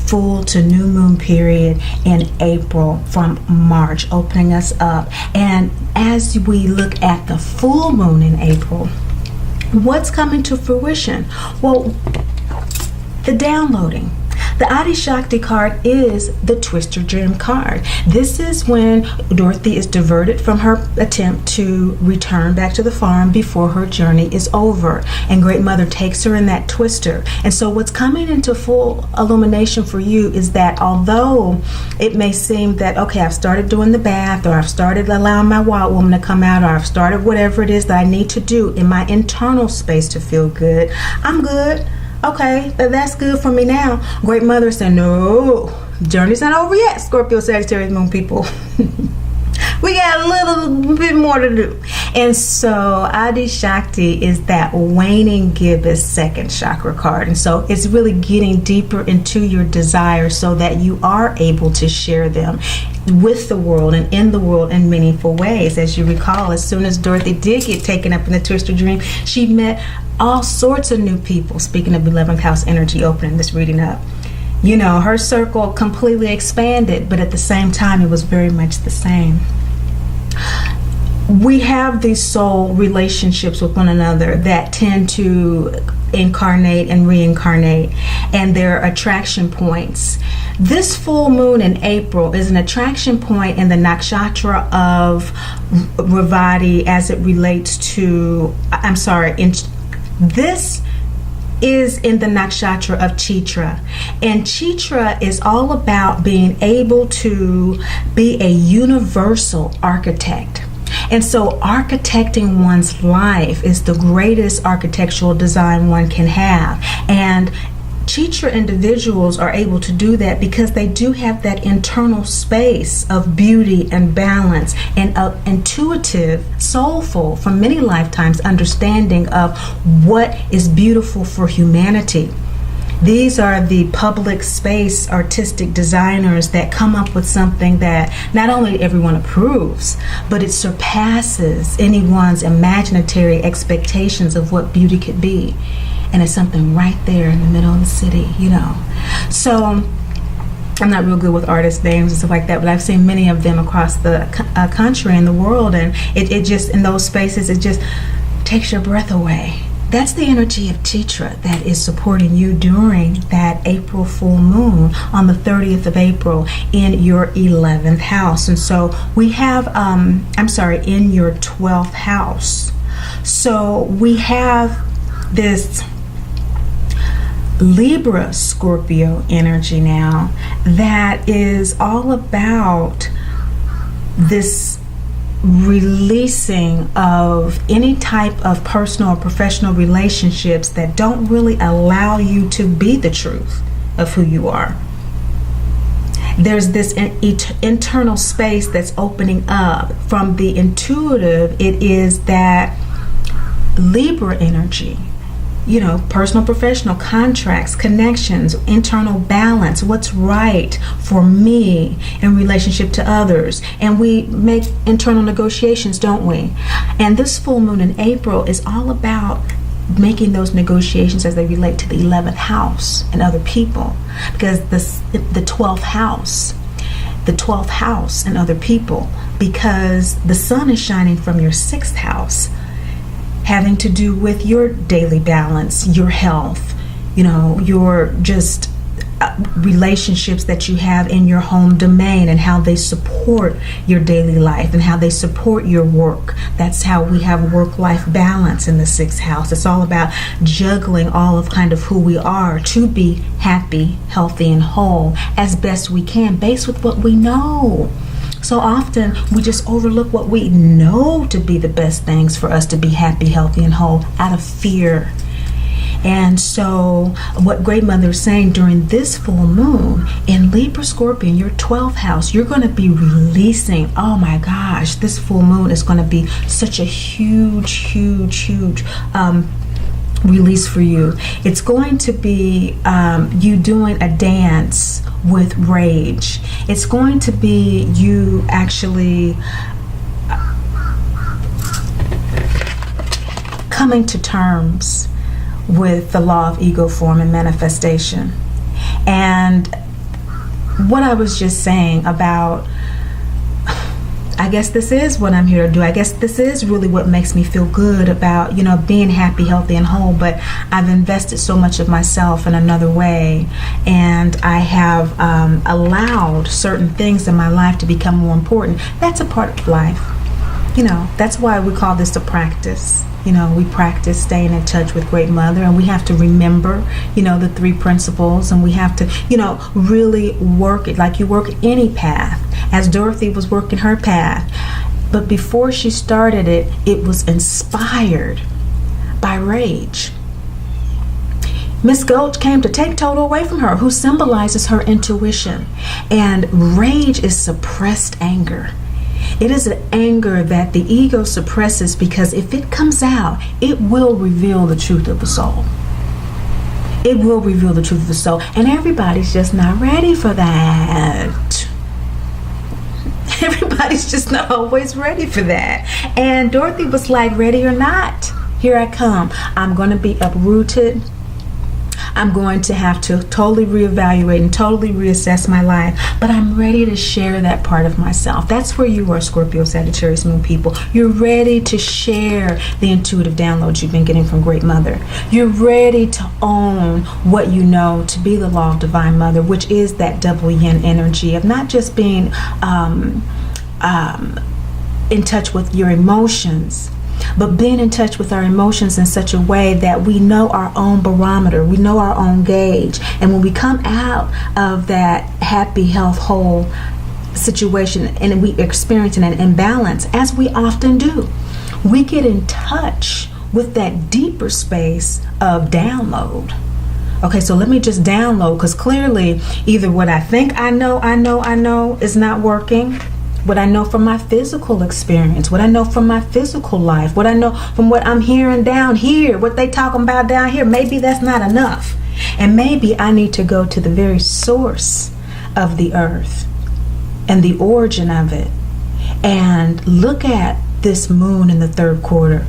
full to new moon period in April from March, opening us up. And as we look at the full moon in April, what's coming to fruition? Well, the downloading. The Adi Shakti card is the Twister Dream card. This is when Dorothy is diverted from her attempt to return back to the farm before her journey is over. And Great Mother takes her in that twister. And so what's coming into full illumination for you is that although it may seem that, okay, I've started doing the bath, or I've started allowing my wild woman to come out, or I've started whatever it is that I need to do in my internal space to feel good, I'm good. Okay, that's good for me now. Great Mother said, no, journey's not over yet, Scorpio, Sagittarius, moon people. We got a little bit more to do. And so Adi Shakti is that waning gibbous 2nd chakra card. And so it's really getting deeper into your desires so that you are able to share them with the world and in the world in meaningful ways. As you recall, as soon as Dorothy did get taken up in the Twister Dream, she met all sorts of new people. Speaking of 11th house energy, opening this reading up, her circle completely expanded, but at the same time it was very much the same. We have these soul relationships with one another that tend to incarnate and reincarnate, and they're attraction points. This full moon in April is an attraction point in the nakshatra of Ravati as it relates to, this is in the nakshatra of Chitra. And Chitra is all about being able to be a universal architect. And so architecting one's life is the greatest architectural design one can have. And Chitra individuals are able to do that because they do have that internal space of beauty and balance and intuitive, soulful, from many lifetimes understanding of what is beautiful for humanity. These are the public space artistic designers that come up with something that not only everyone approves, but it surpasses anyone's imaginary expectations of what beauty could be. And it's something right there in the middle of the city, you know. So I'm not real good with artist names and stuff like that, but I've seen many of them across the country and the world, and it just, in those spaces, it just takes your breath away. That's the energy of Chitra that is supporting you during that April full moon on the 30th of April in your 11th house. And so we have, in your 12th house. So we have this Libra Scorpio energy now that is all about this releasing of any type of personal or professional relationships that don't really allow you to be the truth of who you are. There's this internal space that's opening up. From the intuitive, it is that Libra energy. You know, personal, professional, contracts, connections, internal balance, what's right for me in relationship to others. And we make internal negotiations, don't we? And this full moon in April is all about making those negotiations as they relate to the 11th house and other people. Because the 12th house and other people, because the sun is shining from your 6th house, having to do with your daily balance, your health, you know, your just relationships that you have in your home domain and how they support your daily life and how they support your work. That's how we have work-life balance in the 6th house. It's all about juggling all of kind of who we are to be happy, healthy, and whole as best we can, based with what we know. So often we just overlook what we know to be the best things for us to be happy, healthy, and whole out of fear. And so what Great Mother is saying during this full moon in Libra Scorpion, your 12th house, you're going to be releasing, oh my gosh, this full moon is going to be such a huge release for you. It's going to be you doing a dance with rage. It's going to be you actually coming to terms with the law of ego form and manifestation. And what I was just saying about, I guess this is what I'm here to do. I guess this is really what makes me feel good about, you know, being happy, healthy, and whole. But I've invested so much of myself in another way, and I have allowed certain things in my life to become more important. That's a part of life. You know, that's why we call this a practice. You know, we practice staying in touch with Great Mother, and we have to remember, you know, the 3 principles, and we have to, you know, really work it like you work any path, as Dorothy was working her path. But before she started it, it was inspired by rage. Miss Gulch came to take Toto away from her, who symbolizes her intuition. And rage is suppressed anger. It is an anger that the ego suppresses, because if it comes out, it will reveal the truth of the soul. It will reveal the truth of the soul. And everybody's just not ready for that. Everybody's just not always ready for that. And Dorothy was like, ready or not, here I come. I'm going to be uprooted. I'm going to have to totally reevaluate and totally reassess my life, but I'm ready to share that part of myself. That's where you are, Scorpio, Sagittarius, Moon people. You're ready to share the intuitive downloads you've been getting from Great Mother. You're ready to own what you know to be the law of Divine Mother, which is that double yin energy of not just being in touch with your emotions, but being in touch with our emotions in such a way that we know our own barometer, we know our own gauge. And when we come out of that happy, health, whole situation and we experiencing an imbalance, as we often do, we get in touch with that deeper space of download. Okay, so let me just download, because clearly either what I think I know is not working, what I know from my physical experience, what I know from my physical life, what I know from what I'm hearing down here, what they talking about down here, maybe that's not enough. And maybe I need to go to the very source of the earth and the origin of it and look at this moon in the third quarter.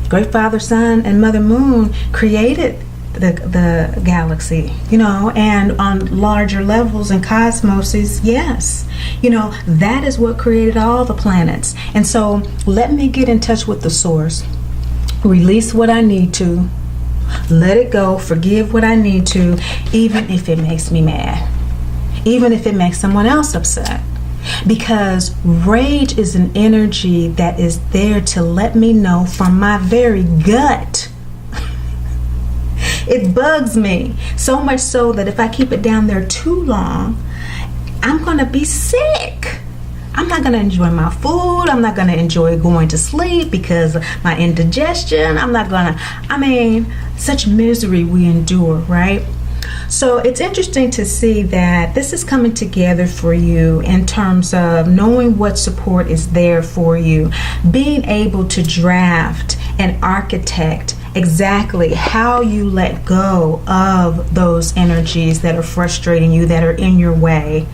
Great Father, Sun, and Mother Moon created the galaxy, and on larger levels and cosmoses, yes, that is what created all the planets. And so let me get in touch with the source, release what I need to, let it go, forgive what I need to, even if it makes me mad, even if it makes someone else upset. Because rage is an energy that is there to let me know from my very gut. It bugs me so much so that if I keep it down there too long, I'm going to be sick. I'm not going to enjoy my food. I'm not going to enjoy going to sleep because of my indigestion. Such misery we endure, right? So it's interesting to see that this is coming together for you in terms of knowing what support is there for you, being able to draft and architect exactly how you let go of those energies that are frustrating you, that are in your way,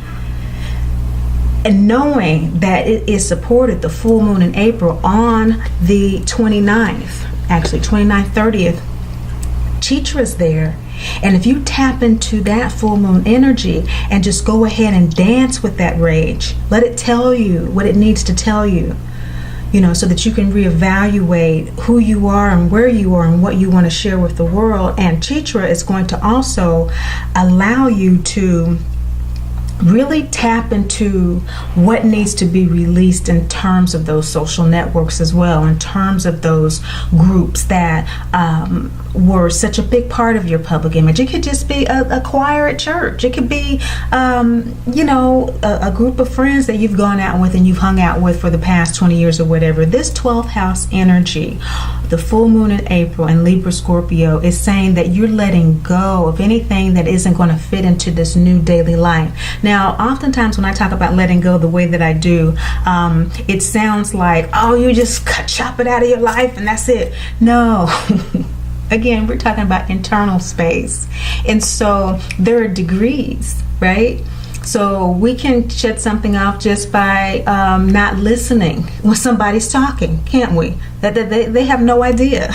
and knowing that it is supported, the full moon in April on the 29th, 30th. Chitra is there. And if you tap into that full moon energy and just go ahead and dance with that rage, let it tell you what it needs to tell you, so that you can reevaluate who you are and where you are and what you want to share with the world. And Chitra is going to also allow you to really tap into what needs to be released in terms of those social networks as well, in terms of those groups that were such a big part of your public image. It could just be a choir at church. It could be, a group of friends that you've gone out with and you've hung out with for the past 20 years or whatever. This 12th house energy, the full moon in April in Libra Scorpio, is saying that you're letting go of anything that isn't going to fit into this new daily life. Now, oftentimes when I talk about letting go the way that I do, it sounds like, oh, you just chop it out of your life and that's it. No. Again, we're talking about internal space. And so there are degrees, right? So we can shut something off just by not listening when somebody's talking, can't we? That they have no idea,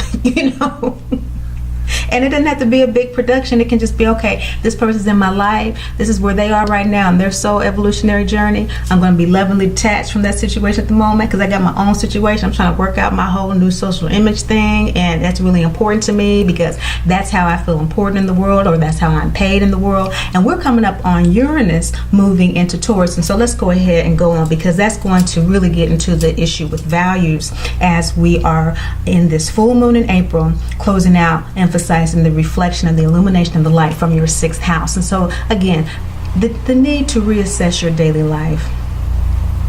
And it doesn't have to be a big production. It can just be, okay, this person's in my life. This is where they are right now in their soul evolutionary journey. I'm going to be lovingly detached from that situation at the moment because I got my own situation. I'm trying to work out my whole new social image thing, and that's really important to me because that's how I feel important in the world, or that's how I'm paid in the world. And we're coming up on Uranus moving into Taurus. And so let's go ahead and go on, because that's going to really get into the issue with values as we are in this full moon in April, closing out, emphasizing the reflection and the illumination of the light from your 6th house. And so again, the need to reassess your daily life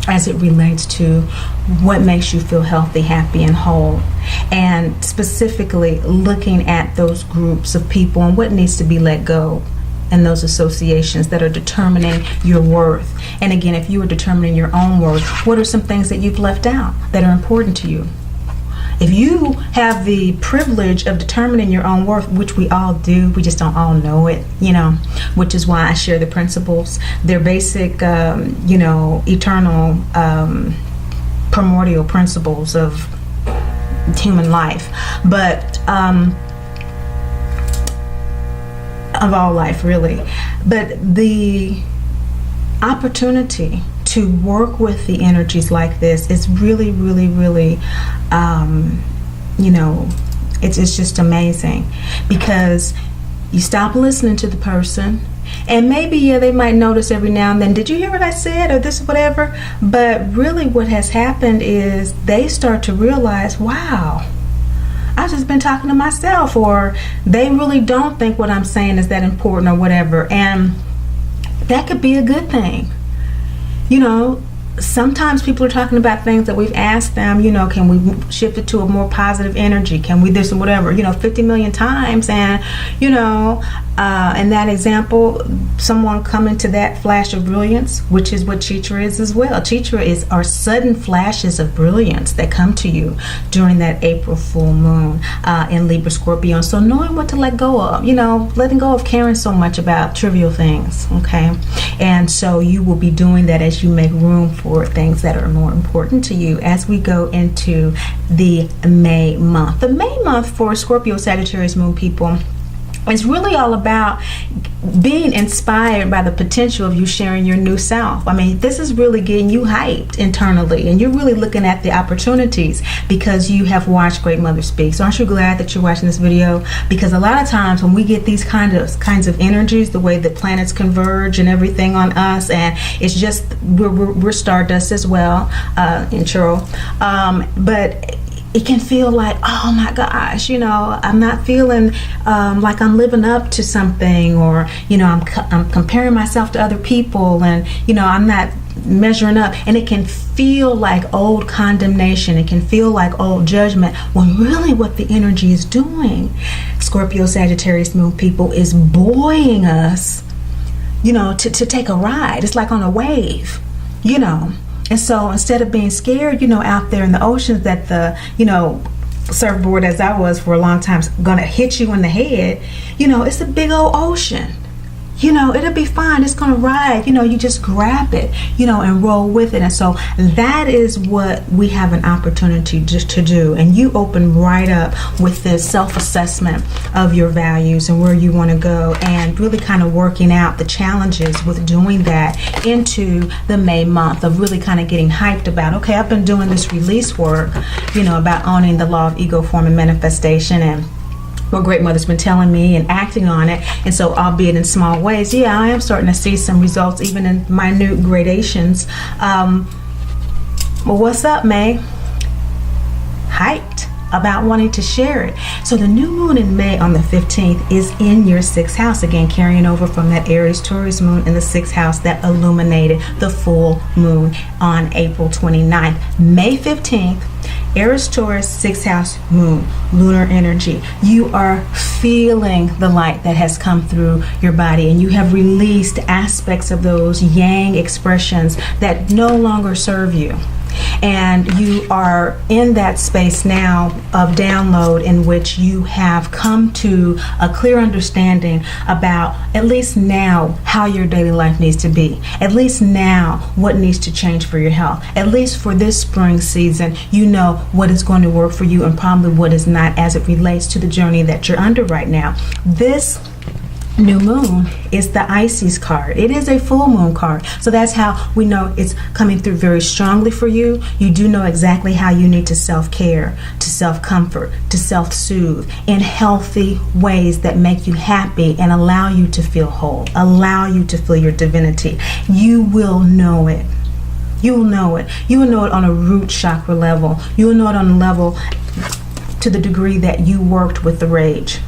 as it relates to what makes you feel healthy, happy, and whole, and specifically looking at those groups of people and what needs to be let go, and those associations that are determining your worth. And again, if you are determining your own worth, what are some things that you've left out that are important to you? If you have the privilege of determining your own worth, which we all do, we just don't all know it, which is why I share the principles. They're basic, eternal, primordial principles of human life, but of all life, really. But the opportunity to work with the energies like this is really, really, really, it's just amazing, because you stop listening to the person, and maybe, they might notice every now and then, did you hear what I said, or this, whatever, but really what has happened is they start to realize, wow, I've just been talking to myself, or they really don't think what I'm saying is that important or whatever, and that could be a good thing. You know, sometimes people are talking about things that we've asked them, you know, can we shift it to a more positive energy? Can we this and whatever, you know, 50 million times. And, you know, in that example, someone coming to that flash of brilliance, which is what Chitra is as well. Chitra are sudden flashes of brilliance that come to you during that April full moon in Libra Scorpio. So knowing what to let go of, you know, letting go of caring so much about trivial things, okay? And so you will be doing that as you make room for things that are more important to you as we go into the May month. The May month for Scorpio, Sagittarius moon people, it's really all about being inspired by the potential of you sharing your new self. I mean, this is really getting you hyped internally, and you're really looking at the opportunities because you have watched Great Mother speak. So aren't you glad that you're watching this video? Because a lot of times when we get these kinds of energies, the way the planets converge and everything on us, and it's just we're stardust as well, in Churro, but it can feel like, oh my gosh, you know, I'm not feeling like I'm living up to something, or, you know, I'm comparing myself to other people, and, you know, I'm not measuring up. And it can feel like old condemnation. It can feel like old judgment, when really what the energy is doing, Scorpio, Sagittarius moon people, is buoying us, you know, to take a ride. It's like on a wave, you know. And so instead of being scared, you know, out there in the oceans that the, you know, surfboard, as I was for a long time, is going to hit you in the head, you know, it's a big old ocean. You know, it'll be fine. It's going to ride. You know, you just grab it, you know, and roll with it. And so that is what we have an opportunity just to do. And you open right up with this self-assessment of your values and where you want to go, and really kind of working out the challenges with doing that into the May month, of really kind of getting hyped about, okay, I've been doing this release work, you know, about owning the law of ego, form, and manifestation, and what Great Mother's been telling me, and acting on it. And so, albeit in small ways, yeah, I am starting to see some results, even in minute gradations. Well, what's up, May? Hyped about wanting to share it. So the new moon in May on the 15th is in your 6th house, again carrying over from that Aries Taurus moon in the 6th house that illuminated the full moon on April 29th. May 15th, Aries Taurus 6th house moon, lunar energy. You are feeling the light that has come through your body, and you have released aspects of those yang expressions that no longer serve you. And you are in that space now of download, in which you have come to a clear understanding about, at least now, how your daily life needs to be. At least now, what needs to change for your health. At least for this spring season, you know what is going to work for you and probably what is not, as it relates to the journey that you're under right now. This new moon is the Isis card. It is a full moon card. So that's how we know it's coming through very strongly for you. You do know exactly how you need to self-care, to self-comfort, to self-soothe in healthy ways that make you happy and allow you to feel whole, allow you to feel your divinity. You will know it. You will know it. You will know it on a root chakra level. You will know it on a level to the degree that you worked with the rage,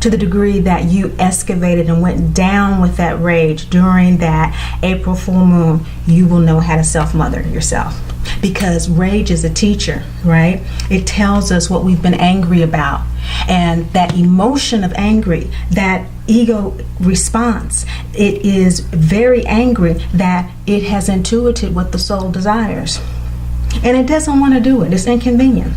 to the degree that you excavated and went down with that rage during that April full moon. You will know how to self-mother yourself, because rage is a teacher, right? It tells us what we've been angry about, and that emotion of angry, that ego response, it is very angry that it has intuited what the soul desires, and it doesn't want to do it. It's inconvenient.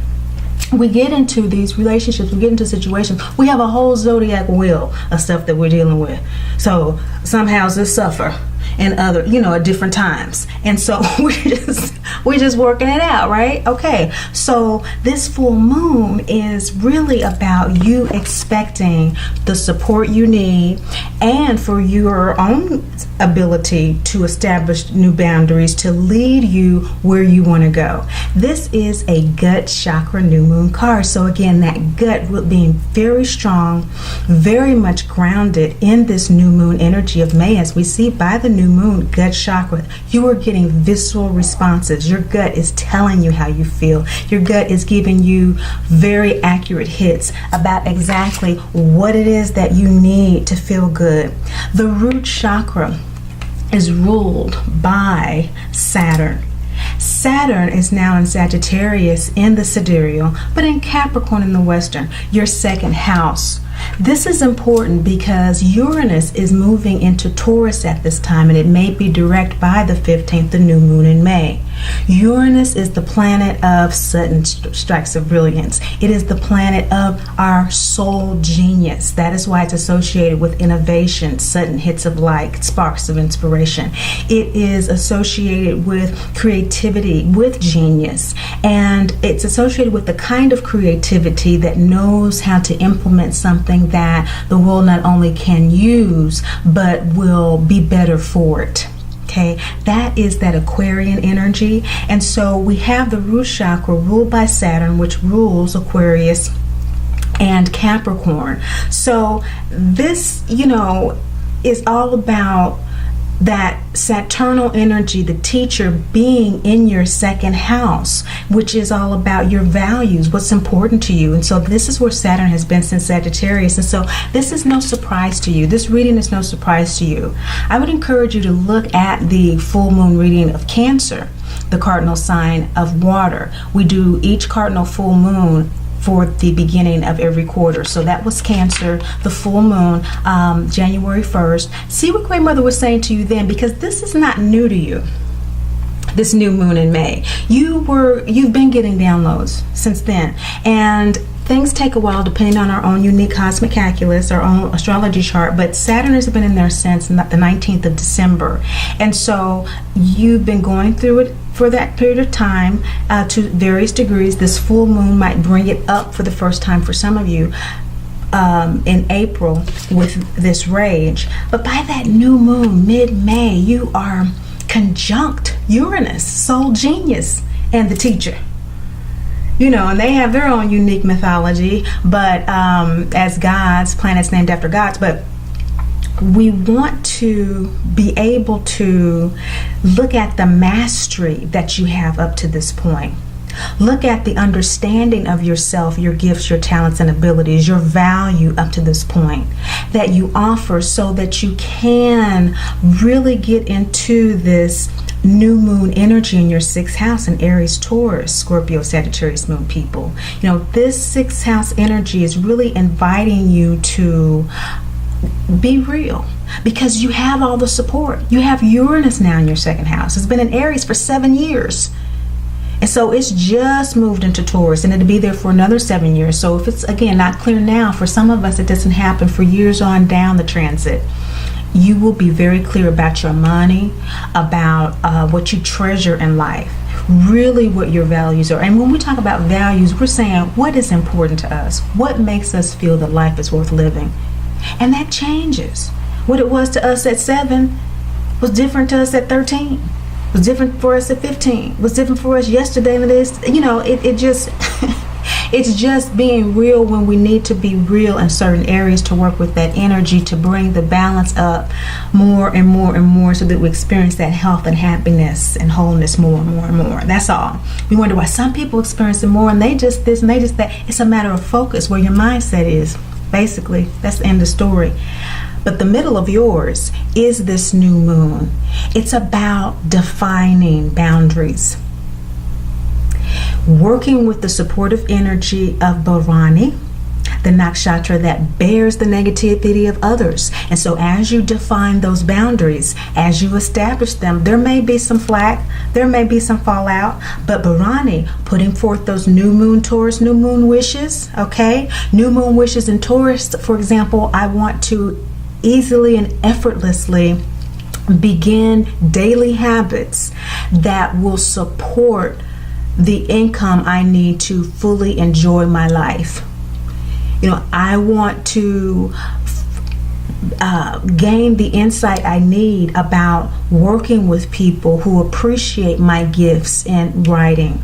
We get into these relationships, we get into situations, we have a whole zodiac wheel of stuff that we're dealing with. So some houses suffer and other, you know, at different times. And so we're just working it out, right? Okay. So this full moon is really about you expecting the support you need, and for your own ability to establish new boundaries to lead you where you want to go. This is a gut chakra new moon card. So again, that gut being very strong, very much grounded in this new moon energy of May. As we see by the new moon, gut chakra, you are getting visceral responses. Your gut is telling you how you feel. Your gut is giving you very accurate hits about exactly what it is that you need to feel good. The root chakra is ruled by Saturn. Saturn is now in Sagittarius in the Sidereal, but in Capricorn in the Western, your second house. This is important because Uranus is moving into Taurus at this time, and it may be direct by the 15th, the new moon in May. Uranus is the planet of sudden strikes of brilliance. It is the planet of our soul genius. That is why it's associated with innovation, sudden hits of light, sparks of inspiration. It is associated with creativity, with genius, and it's associated with the kind of creativity that knows how to implement something that the world not only can use, but will be better for it. Okay, that is that Aquarian energy. And so we have the root chakra ruled by Saturn, which rules Aquarius and Capricorn. So this, is all about that Saturnal energy, the teacher being in your second house, which is all about your values, what's important to you. And so this is where Saturn has been since Sagittarius. And so this is no surprise to you. This reading is no surprise to you. I would encourage you to look at the full moon reading of Cancer, the cardinal sign of water. We do each cardinal full moon for the beginning of every quarter. So that was Cancer, the full moon, January 1st. See what Great Mother was saying to you then, because this is not new to you. This new moon in May. You've been getting downloads since then. And things take a while depending on our own unique cosmic calculus, our own astrology chart, but Saturn has been in there since the 19th of December. And so you've been going through it for that period of time to various degrees. This full moon might bring it up for the first time for some of you in April with this rage. But by that new moon, mid-May, you are conjunct Uranus, soul genius, and the teacher. And they have their own unique mythology, but as gods, planets named after gods. But we want to be able to look at the mastery that you have up to this point. Look at the understanding of yourself, your gifts, your talents and abilities, your value up to this point that you offer, so that you can really get into this new moon energy in your sixth house in Aries, Taurus, Scorpio, Sagittarius moon people. This sixth house energy is really inviting you to be real, because you have all the support. You have Uranus now in your second house. It's been in Aries for 7 years. And so it's just moved into Taurus, and it'll be there for another 7 years. So if it's, again, not clear now, for some of us it doesn't happen for years on down the transit. You will be very clear about your money, about what you treasure in life, really what your values are. And when we talk about values, we're saying what is important to us, what makes us feel that life is worth living. And that changes. What it was to us at 7 was different to us at 13. Was different for us at 15. Was different for us yesterday than it is. It just it's just being real when we need to be real in certain areas, to work with that energy, to bring the balance up more and more and more, so that we experience that health and happiness and wholeness more and more and more. That's all. We wonder why some people experience it more and they just this and they just that. It's a matter of focus, where your mindset is. Basically, that's the end of the story. But the middle of yours is this new moon. It's about defining boundaries, working with the supportive energy of Bharani, the nakshatra that bears the negativity of others. And so as you define those boundaries, as you establish them, there may be some flack, there may be some fallout, but Bharani, putting forth those new moon Taurus, new moon wishes, okay? New moon wishes in Taurus, for example, I want to easily and effortlessly begin daily habits that will support the income I need to fully enjoy my life. I want to gain the insight I need about working with people who appreciate my gifts in writing,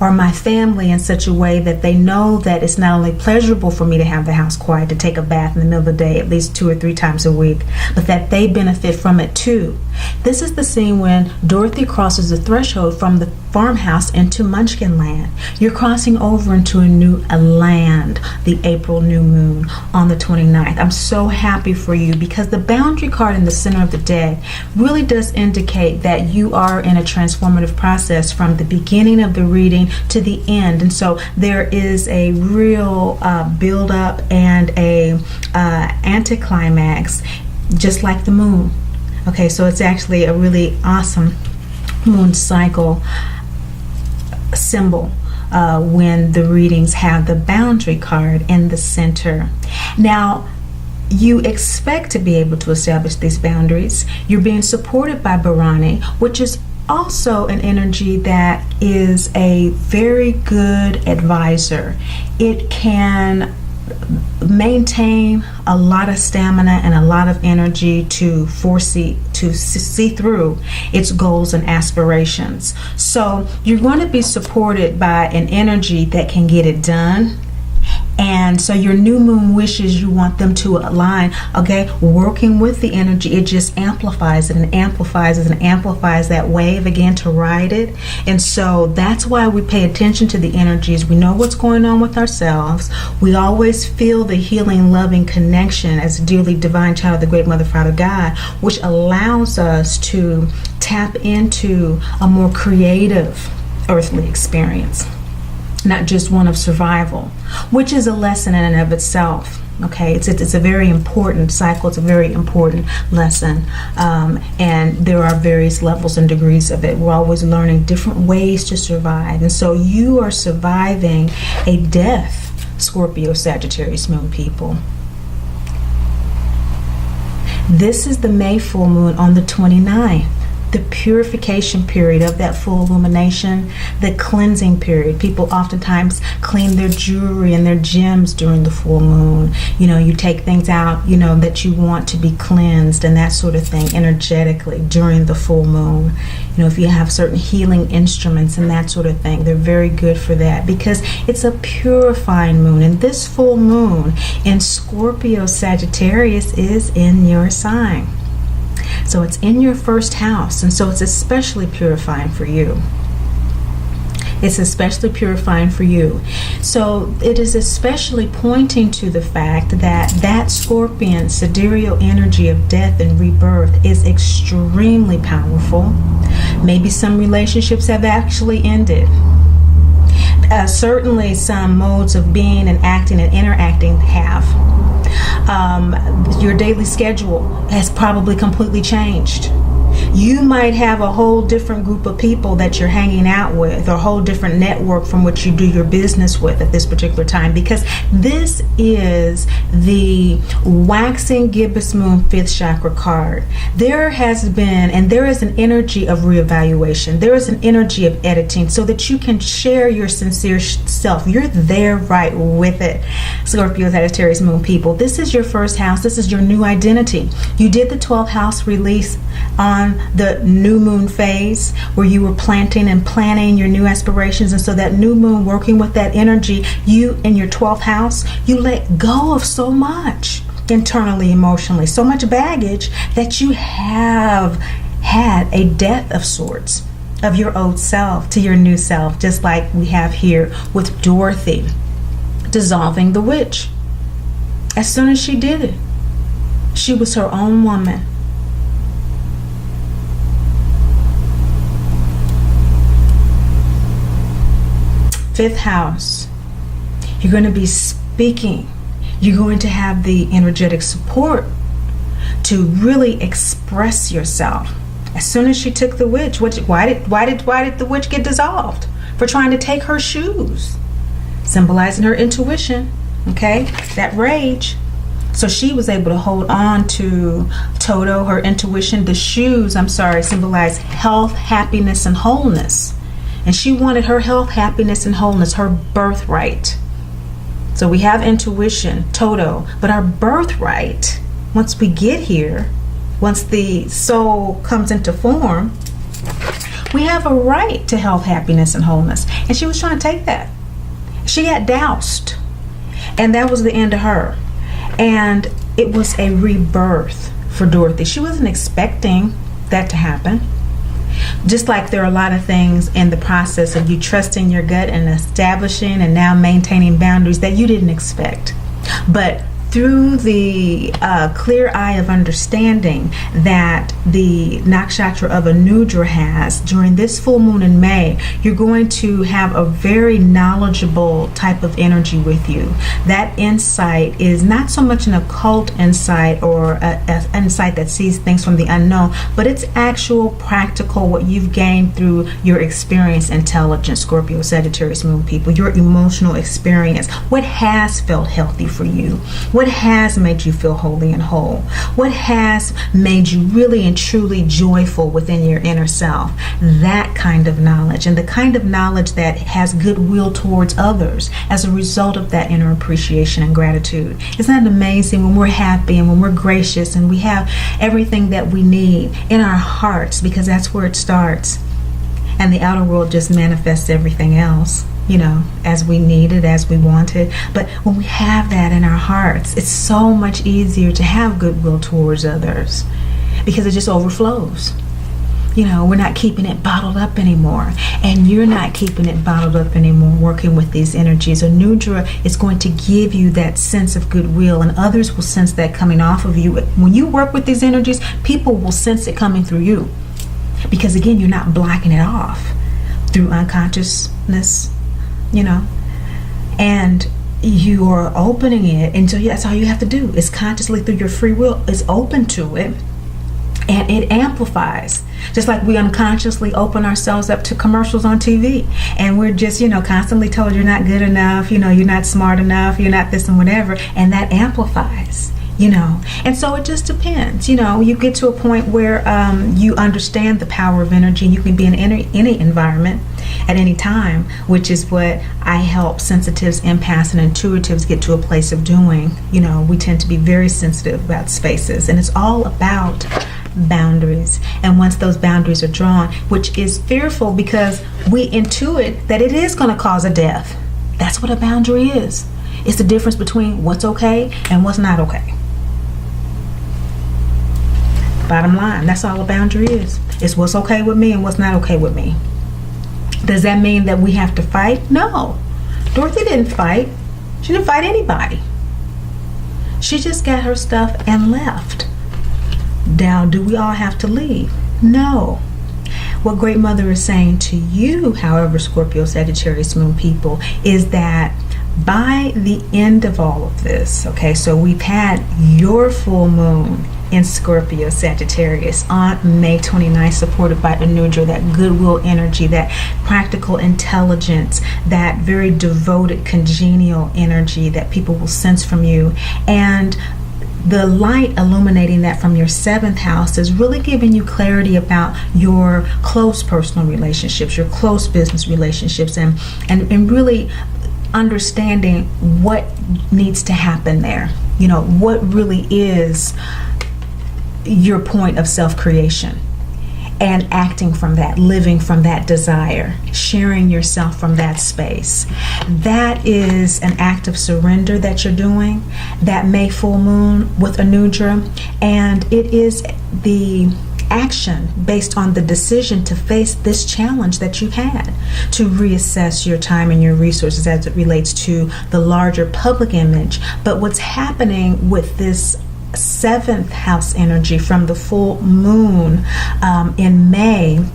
or my family, in such a way that they know that it's not only pleasurable for me to have the house quiet, to take a bath in the middle of the day at least 2 or 3 times a week, but that they benefit from it too. This is the scene when Dorothy crosses the threshold from the farmhouse into Munchkin Land. You're crossing over into a new land, the April new moon on the 29th. I'm so happy for you because the boundary card in the center of the deck really does indicate that you are in a transformative process from the beginning of the reading to the end. And so there is a real build up and a anticlimax, just like the moon. Okay, so it's actually a really awesome moon cycle symbol when the readings have the boundary card in the center. Now, you expect to be able to establish these boundaries. You're being supported by Bharani, which is also an energy that is a very good advisor. It can maintain a lot of stamina and a lot of energy to see through its goals and aspirations. So you're going to be supported by an energy that can get it done. And so your new moon wishes, you want them to align, okay? Working with the energy, it just amplifies it and amplifies it and amplifies that wave again to ride it. And so that's why we pay attention to the energies. We know what's going on with ourselves. We always feel the healing, loving connection as a dearly divine child of the great Mother, Father, God, which allows us to tap into a more creative earthly experience, not just one of survival, which is a lesson in and of itself. Okay, it's a very important cycle. It's a very important lesson, and there are various levels and degrees of it. We're always learning different ways to survive, and so you are surviving a death, Scorpio, Sagittarius moon people. This is the May full moon on the 29th. The purification period of that full illumination, the cleansing period. People oftentimes clean their jewelry and their gems during the full moon. You know, you take things out, you know, that you want to be cleansed and that sort of thing energetically during the full moon. You know, if you have certain healing instruments and that sort of thing, they're very good for that because it's a purifying moon. And this full moon in Scorpio, Sagittarius is in your sign. So it's in your first house, and so it's especially purifying for you. It's especially purifying for you. So it is especially pointing to the fact that that Scorpion sidereal energy of death and rebirth is extremely powerful. Maybe some relationships have actually ended. Certainly some modes of being and acting and interacting have. Your daily schedule has probably completely changed. You might have a whole different group of people that you're hanging out with, or a whole different network from which you do your business with at this particular time, because this is the waxing gibbous moon fifth chakra card. There has been, and there is an energy of reevaluation. There is an energy of editing so that you can share your sincere self. You're there right with it. Scorpio, Sagittarius moon people, this is your first house. This is your new identity. You did the 12th house release on the new moon phase where you were planting and planning your new aspirations, and so that new moon working with that energy, you in your 12th house, you let go of so much internally, emotionally, so much baggage that you have had a death of sorts of your old self to your new self, just like we have here with Dorothy dissolving the witch. As soon as she did it, she was her own woman. Fifth house, you're going to be speaking. You're going to have the energetic support to really express yourself. As soon as she took the witch, why did the witch get dissolved? For trying to take her shoes, symbolizing her intuition. Okay, that rage. So she was able to hold on to Toto, her intuition. The shoes, symbolize health, happiness, and wholeness. And she wanted her health, happiness, and wholeness, her birthright. So we have intuition, Toto, but our birthright, once we get here, once the soul comes into form, we have a right to health, happiness, and wholeness. And she was trying to take that. She got doused. And that was the end of her. And it was a rebirth for Dorothy. She wasn't expecting that to happen. Just like there are a lot of things in the process of you trusting your gut and establishing and now maintaining boundaries that you didn't expect. But through the clear eye of understanding that the nakshatra of Anudra has during this full moon in May, you're going to have a very knowledgeable type of energy with you. That insight is not so much an occult insight or an insight that sees things from the unknown, but it's actual practical, what you've gained through your experience, intelligence, Scorpio, Sagittarius moon people, your emotional experience, what has felt healthy for you, what has made you feel holy and whole, what has made you really and truly joyful within your inner self. That kind of knowledge, and the kind of knowledge that has goodwill towards others as a result of that inner appreciation and gratitude. Isn't that amazing when we're happy and when we're gracious and we have everything that we need in our hearts, because that's where it starts, and the outer world just manifests everything else, as we need it, as we want it. But when we have that in our hearts, it's so much easier to have goodwill towards others because it just overflows. We're not keeping it bottled up anymore, and you're not keeping it bottled up anymore working with these energies. Anudra is going to give you that sense of goodwill, and others will sense that coming off of you. When you work with these energies, people will sense it coming through you, because again, you're not blocking it off through unconsciousness, and you are opening it. And so that's all you have to do is consciously, through your free will, is open to it, and it amplifies. Just like we unconsciously open ourselves up to commercials on TV, and we're just constantly told you're not good enough, you're not smart enough, you're not this and whatever, and that amplifies. And so it just depends. You get to a point where you understand the power of energy. You can be in any environment at any time, which is what I help sensitives, empaths, and intuitives get to a place of doing. We tend to be very sensitive about spaces, and it's all about boundaries. And once those boundaries are drawn, which is fearful because we intuit that it is going to cause a death. That's what a boundary is. It's the difference between what's okay and what's not okay. Bottom line, that's all a boundary is. It's what's okay with me and what's not okay with me. Does that mean that we have to fight? No. Dorothy didn't fight. She didn't fight anybody. She just got her stuff and left. Now, do we all have to leave? No. What Great Mother is saying to you, however, Scorpio, Sagittarius moon people, is that by the end of all of this, okay, so we've had your full moon in Scorpio, Sagittarius on May 29th, supported by Anudra, that goodwill energy, that practical intelligence, that very devoted, congenial energy that people will sense from you. And the light illuminating that from your 7th house is really giving you clarity about your close personal relationships, your close business relationships, and really understanding what needs to happen there. What really is your point of self-creation, and acting from that, living from that desire, sharing yourself from that space. That is an act of surrender that you're doing that May full moon with Anudra, and it is the action based on the decision to face this challenge that you've had, to reassess your time and your resources as it relates to the larger public image. But what's happening with this 7th house energy from the full moon in May,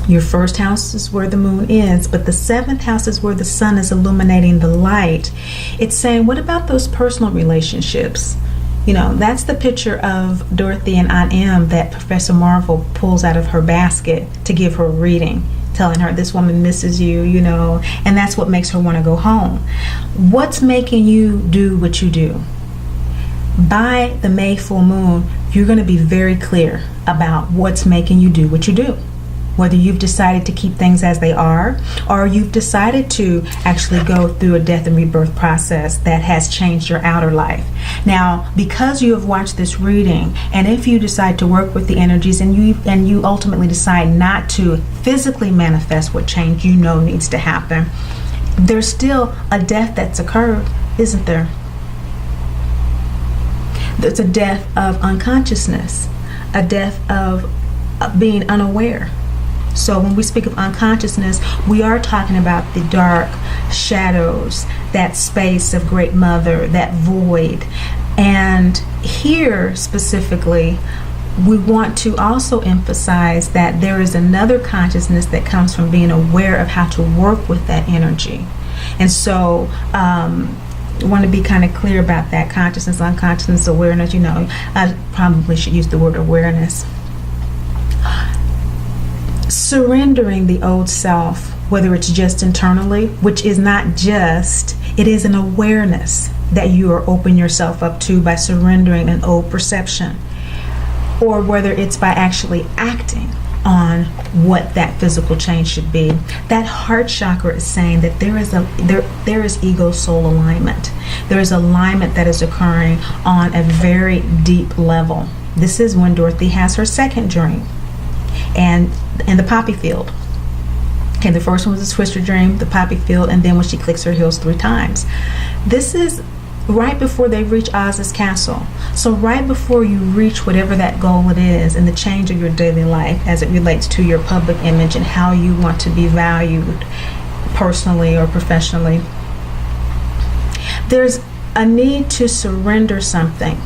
your 1st house is where the moon is, but the 7th house is where the sun is illuminating the light. It's saying, what about those personal relationships? That's the picture of Dorothy and Aunt Em that Professor Marvel pulls out of her basket to give her a reading, telling her this woman misses you, and that's what makes her want to go home. What's making you do what you do? By the May full moon, you're going to be very clear about what's making you do what you do. Whether you've decided to keep things as they are, or you've decided to actually go through a death and rebirth process that has changed your outer life. Now, because you have watched this reading, and if you decide to work with the energies and you ultimately decide not to physically manifest what change needs to happen, there's still a death that's occurred, isn't there? There's a death of unconsciousness, a death of being unaware. So when we speak of unconsciousness, we are talking about the dark shadows, that space of Great Mother, that void. And here specifically, we want to also emphasize that there is another consciousness that comes from being aware of how to work with that energy. And so I want to be kind of clear about that: consciousness, unconsciousness, awareness. I probably should use the word awareness. Surrendering the old self, whether it's just internally, which is not just, it is an awareness that you are opening yourself up to by surrendering an old perception, or whether it's by actually acting on what that physical change should be. That heart chakra is saying that there is ego soul alignment. There is alignment that is occurring on a very deep level. This is when Dorothy has her second dream, and in the poppy field. Okay, the first one was a twister dream, the poppy field, and then when she clicks her heels 3 times. This is right before they reach Oz's castle. So right before you reach whatever that goal it is and the change of your daily life as it relates to your public image and how you want to be valued personally or professionally, there's a need to surrender something.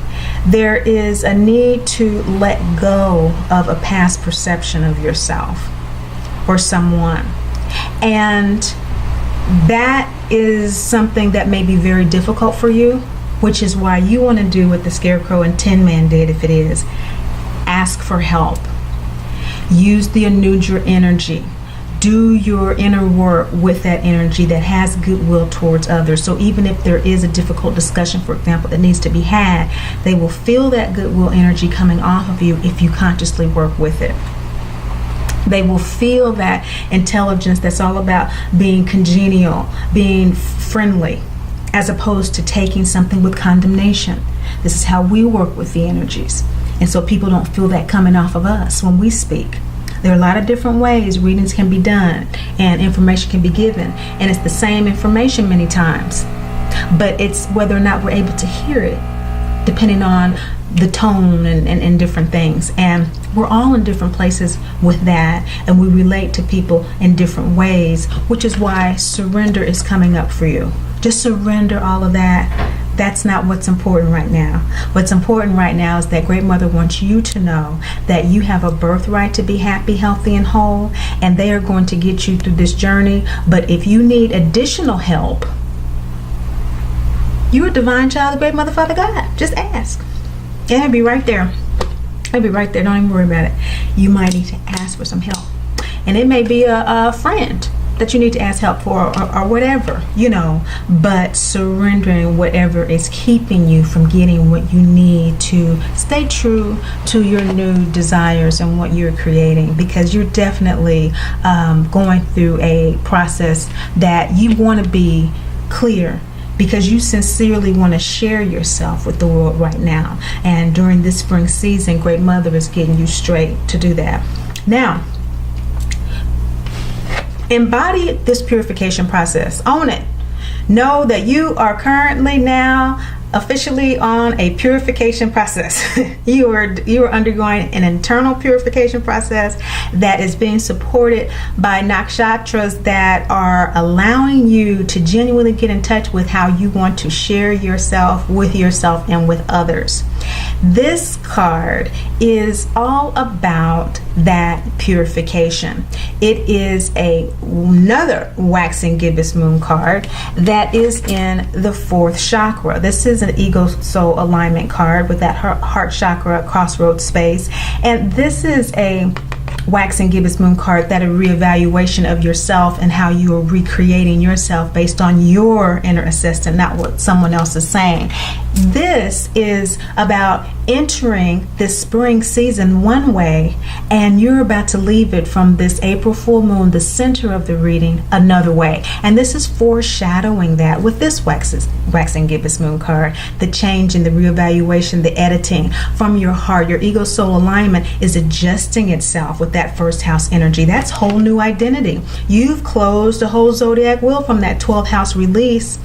There is a need to let go of a past perception of yourself or someone. And that is something that may be very difficult for you, which is why you want to do what the Scarecrow and Tin Man did, if it is. Ask for help. Use the Anudra energy. Do your inner work with that energy that has goodwill towards others. So even if there is a difficult discussion, for example, that needs to be had, they will feel that goodwill energy coming off of you if you consciously work with it. They will feel that intelligence that's all about being congenial, being friendly, as opposed to taking something with condemnation. This is how we work with the energies. And so people don't feel that coming off of us when we speak. There are a lot of different ways readings can be done and information can be given. And it's the same information many times. But it's whether or not we're able to hear it, depending on the tone and different things. And we're all in different places with that, and we relate to people in different ways, which is why surrender is coming up for you. Just surrender all of that. That's not what's important right now. What's important right now is that Great Mother wants you to know that you have a birthright to be happy, healthy, and whole, and they are going to get you through this journey. But if you need additional help, you're a divine child of Great Mother, Father God. Just ask. And it'll be right there. It'll be right there. Don't even worry about it. You might need to ask for some help. And it may be a friend that you need to ask help for, or whatever, but surrendering whatever is keeping you from getting what you need to stay true to your new desires and what you're creating, because you're definitely going through a process that you want to be clear, because you sincerely want to share yourself with the world right now. And during this spring season, Great Mother is getting you straight to do that. Now, embody this purification process. Own it. Know that you are currently now officially on a purification process. You are undergoing an internal purification process that is being supported by nakshatras that are allowing you to genuinely get in touch with how you want to share yourself and with others. This card is all about that purification. It is another waxing gibbous moon card that is in the 4th chakra. This is an ego soul alignment card with that heart chakra crossroad space, and this is a waxing gibbous moon card that a reevaluation of yourself and how you are recreating yourself based on your inner assistant, not what someone else is saying. This is about entering this spring season one way, and you're about to leave it from this April full moon, the center of the reading, another way. And this is foreshadowing that with this waxing gibbous moon card, the change in the reevaluation, the editing from your heart. Your ego soul alignment is adjusting itself with that 1st house energy. That's whole new identity. You've closed the whole zodiac wheel from that 12th house release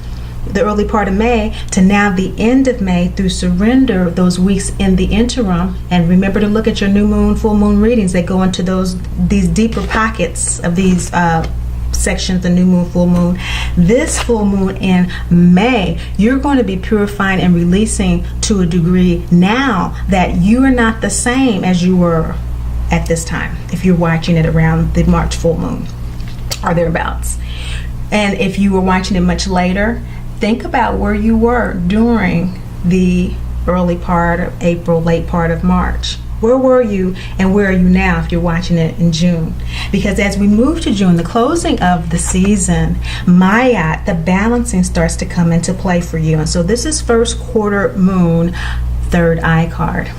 the early part of May to now the end of May through surrender, those weeks in the interim. And remember to look at your new moon, full moon readings. They go into these deeper pockets of these sections, the new moon, full moon. This full moon in May, you're going to be purifying and releasing to a degree now that you are not the same as you were at this time, if you're watching it around the March full moon or thereabouts. And if you were watching it much later, think about where you were during the early part of April, late part of March. Where were you and where are you now if you're watching it in June? Because as we move to June, the closing of the season, Maya, the balancing starts to come into play for you. And so this is first quarter moon, third eye card.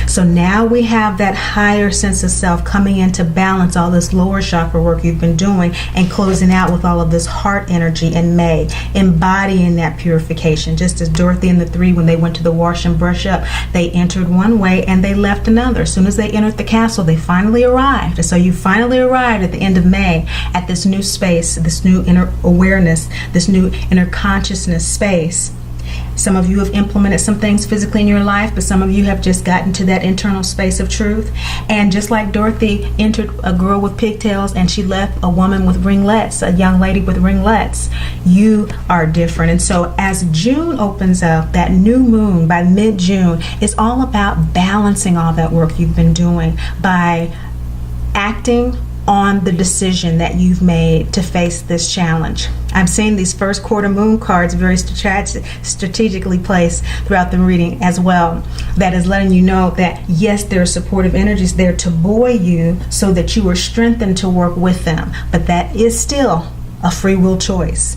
So now we have that higher sense of self coming in to balance all this lower chakra work you've been doing and closing out with all of this heart energy in May, embodying that purification. Just as Dorothy and the three, when they went to the wash and brush up, they entered one way and they left another. As soon as they entered the castle, they finally arrived. And so you finally arrived at the end of May at this new space, this new inner awareness, this new inner consciousness space. Some of you have implemented some things physically in your life, but some of you have just gotten to that internal space of truth. And just like Dorothy entered a girl with pigtails and she left a woman with ringlets, a young lady with ringlets, you are different. And so as June opens up, that new moon by mid-June, it's all about balancing all that work you've been doing by acting on the decision that you've made to face this challenge. I'm seeing these first quarter moon cards very strategically placed throughout the reading as well. That is letting you know that yes, there are supportive energies there to buoy you so that you are strengthened to work with them. But that is still a free will choice.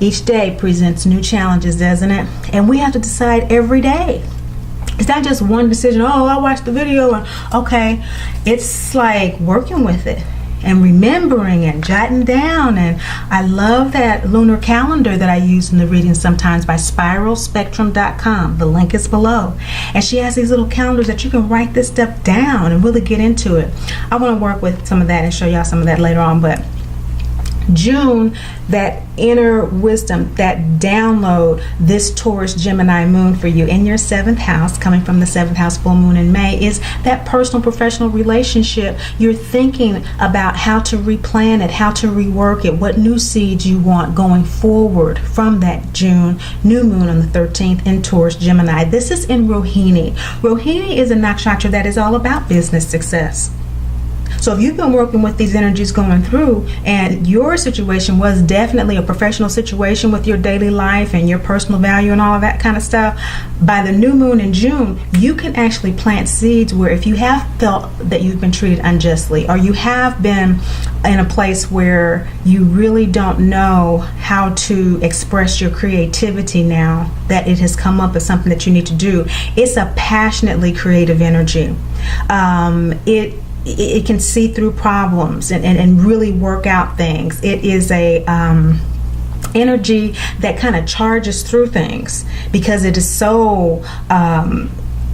Each day presents new challenges, doesn't it? And we have to decide every day. It's not just one decision, oh, I watched the video and okay. It's like working with it and remembering and jotting down. And I love that lunar calendar that I use in the reading sometimes by spiralspectrum.com. The link is below. And she has these little calendars that you can write this stuff down and really get into it. I want to work with some of that and show y'all some of that later on, but June, that inner wisdom, that download, this Taurus Gemini moon for you in your 7th house, coming from the 7th house full moon in May, is that personal professional relationship. You're thinking about how to replan it, how to rework it, what new seeds you want going forward from that June new moon on the 13th in Taurus Gemini. This is in Rohini. Rohini is a nakshatra that is all about business success. So if you've been working with these energies going through and your situation was definitely a professional situation with your daily life and your personal value and all of that kind of stuff, by the new moon in June, you can actually plant seeds where if you have felt that you've been treated unjustly or you have been in a place where you really don't know how to express your creativity now that it has come up as something that you need to do, it's a passionately creative energy. It can see through problems and really work out things. It is a energy that kind of charges through things because it is so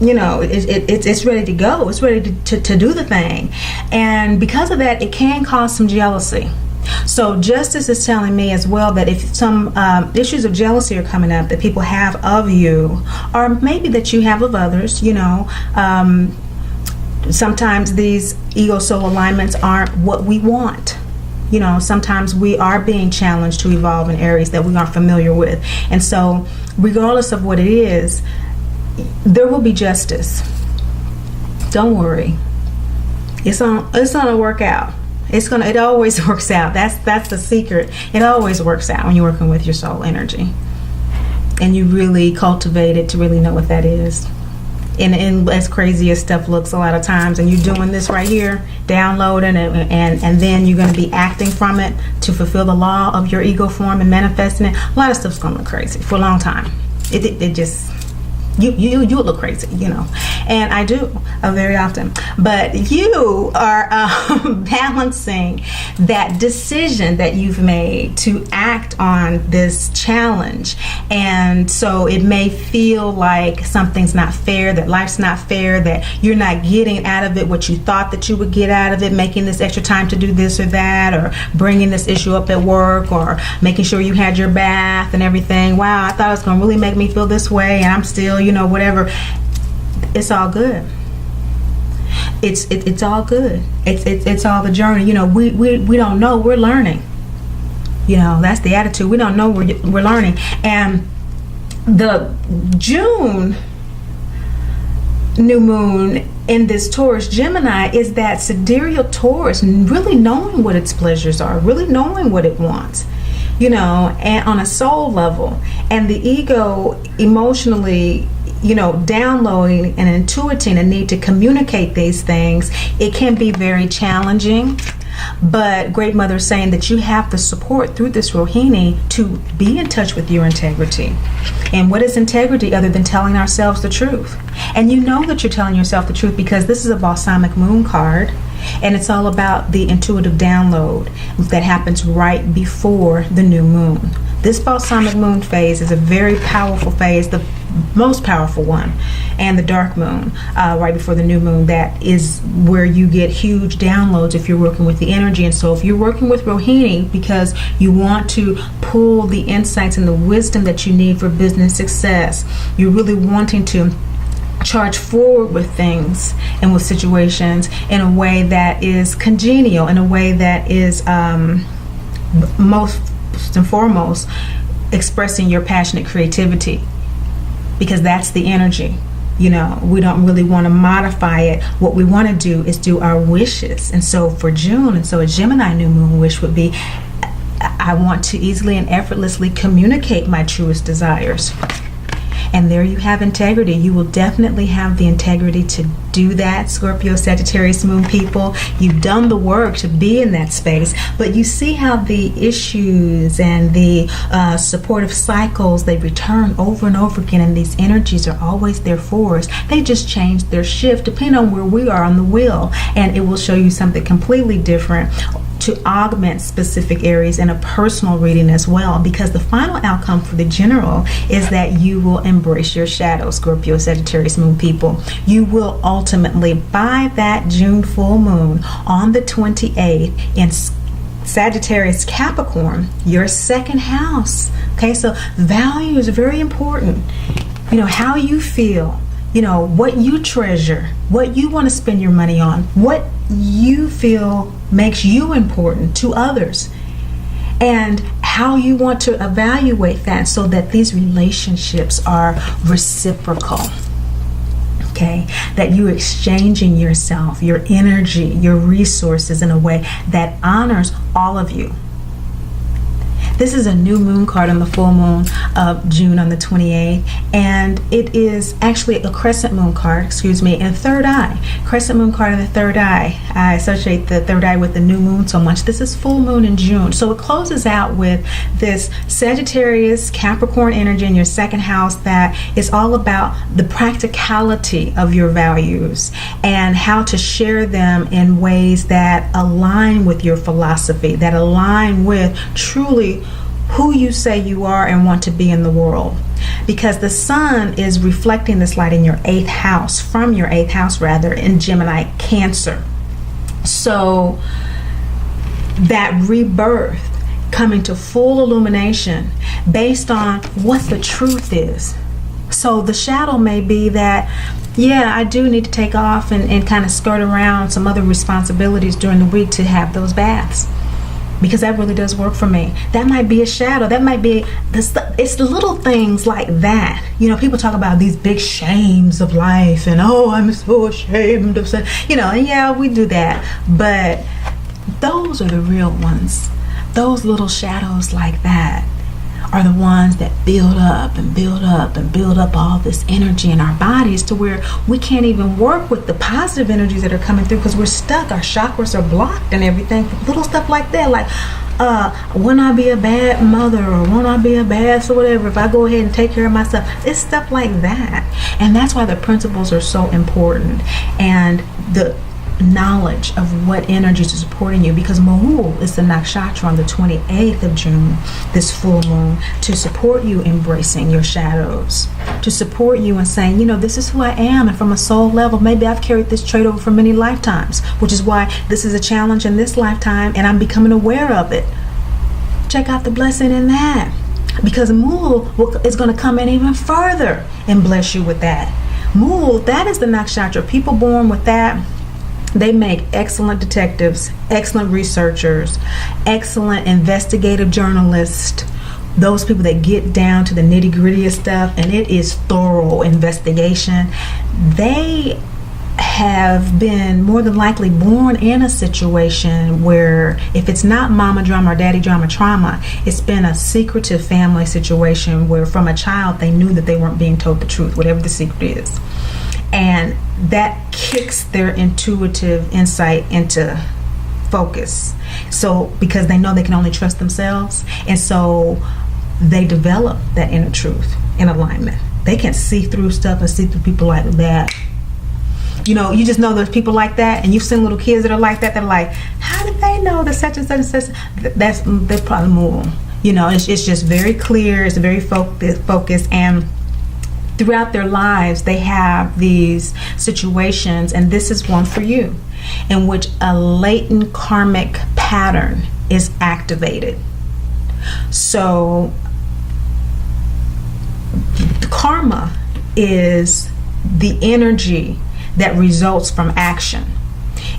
it's ready to go. It's ready to do the thing. And because of that, it can cause some jealousy. So justice is telling me as well that if some issues of jealousy are coming up that people have of you, or maybe that you have of others, sometimes these ego soul alignments aren't what we want. Sometimes we are being challenged to evolve in areas that we aren't familiar with. And so regardless of what it is, there will be justice. Don't worry. It's gonna work out. It always works out. That's the secret. It always works out when you're working with your soul energy. And you really cultivate it to really know what that is. And as crazy as stuff looks a lot of times, and you're doing this right here, downloading it, and then you're going to be acting from it to fulfill the law of your ego form and manifesting it, a lot of stuff's going to look crazy for a long time. You look crazy, and I do very often. But you are balancing that decision that you've made to act on this challenge. And so it may feel like something's not fair, that life's not fair, that you're not getting out of it what you thought that you would get out of it, making this extra time to do this or that, or bringing this issue up at work, or making sure you had your bath and everything. Wow, I thought it was going to really make me feel this way, and I'm still, whatever. It's all good. It's all good. It's all the journey. We don't know. We're learning. That's the attitude. We don't know. We're learning. And the June new moon in this Taurus Gemini is that sidereal Taurus, really knowing what its pleasures are, really knowing what it wants, and on a soul level, and the ego emotionally, downloading and intuiting a need to communicate these things. It can be very challenging, but Great Mother is saying that you have the support through this Rohini to be in touch with your integrity. And what is integrity other than telling ourselves the truth? And you know that you're telling yourself the truth because this is a balsamic moon card, and it's all about the intuitive download that happens right before the new moon. This balsamic moon phase is a very powerful phase, the most powerful one, and the dark moon right before the new moon, that is where you get huge downloads if you're working with the energy. And so if you're working with Rohini because you want to pull the insights and the wisdom that you need for business success, you're really wanting to charge forward with things and with situations in a way that is congenial, in a way that is most and foremost expressing your passionate creativity, because that's the energy. We don't really want to modify it. What we want to do is do our wishes. And so for June, and so a Gemini new moon wish would be, I want to easily and effortlessly communicate my truest desires. And there you have integrity. You will definitely have the integrity to do that, Scorpio, Sagittarius moon people. You've done the work to be in that space, but you see how the issues and the supportive cycles, they return over and over again, and these energies are always there for us. They just change their shift depending on where we are on the wheel, and it will show you something completely different to augment specific areas in a personal reading as well, because the final outcome for the general is that you will embrace your shadow, Scorpio, Sagittarius moon people. You will ultimately, by that June full moon on the 28th in Sagittarius Capricorn, your second house. Okay, so value is very important. How you feel, what you treasure, what you want to spend your money on, what you feel makes you important to others, and how you want to evaluate that so that these relationships are reciprocal. Okay, that you're exchanging yourself, your energy, your resources in a way that honors all of you. This is a new moon card on the full moon of June on the 28th, and it is actually a crescent moon card, in third eye. Crescent moon card in the third eye. I associate the third eye with the new moon so much. This is full moon in June. So it closes out with this Sagittarius Capricorn energy in your second house that is all about the practicality of your values and how to share them in ways that align with your philosophy, that align with truly who you say you are and want to be in the world. Because the sun is reflecting this light in your 8th house, from your 8th house rather, in Gemini Cancer. So that rebirth, coming to full illumination based on what the truth is. So the shadow may be that, yeah, I do need to take off and kind of skirt around some other responsibilities during the week to have those baths, because that really does work for me. That might be a shadow. That might be it's the little things like that. People talk about these big shames of life and, oh, I'm so ashamed of and yeah, we do that, but those are the real ones. Those little shadows like that are the ones that build up and build up and build up all this energy in our bodies to where we can't even work with the positive energies that are coming through because we're stuck. Our chakras are blocked and everything. Little stuff like that, like, Won't I be a bad mother, or won't I be a bad so whatever if I go ahead and take care of myself? It's stuff like that. And that's why the principles are so important, and the knowledge of what energies are supporting you, because Mahul is the nakshatra on the 28th of June, this full moon, to support you embracing your shadows, to support you and saying, this is who I am, and from a soul level, maybe I've carried this trait over for many lifetimes, which is why this is a challenge in this lifetime, and I'm becoming aware of it. Check out the blessing in that, because Mahul is going to come in even further and bless you with that. Mahul, that is the nakshatra. People born with that, they make excellent detectives, excellent researchers, excellent investigative journalists, those people that get down to the nitty-gritty of stuff, and it is thorough investigation. They have been more than likely born in a situation where, if it's not mama drama or daddy drama trauma, it's been a secretive family situation where from a child they knew that they weren't being told the truth, whatever the secret is. And that kicks their intuitive insight into focus. So, because they know they can only trust themselves, and so they develop that inner truth in alignment. They can see through stuff and see through people like that. You just know there's people like that, and you've seen little kids that are like that. They're like, how did they know that such and such and such? They're probably more. It's just very clear. It's very focused, and throughout their lives, they have these situations, and this is one for you, in which a latent karmic pattern is activated. So, karma is the energy that results from action.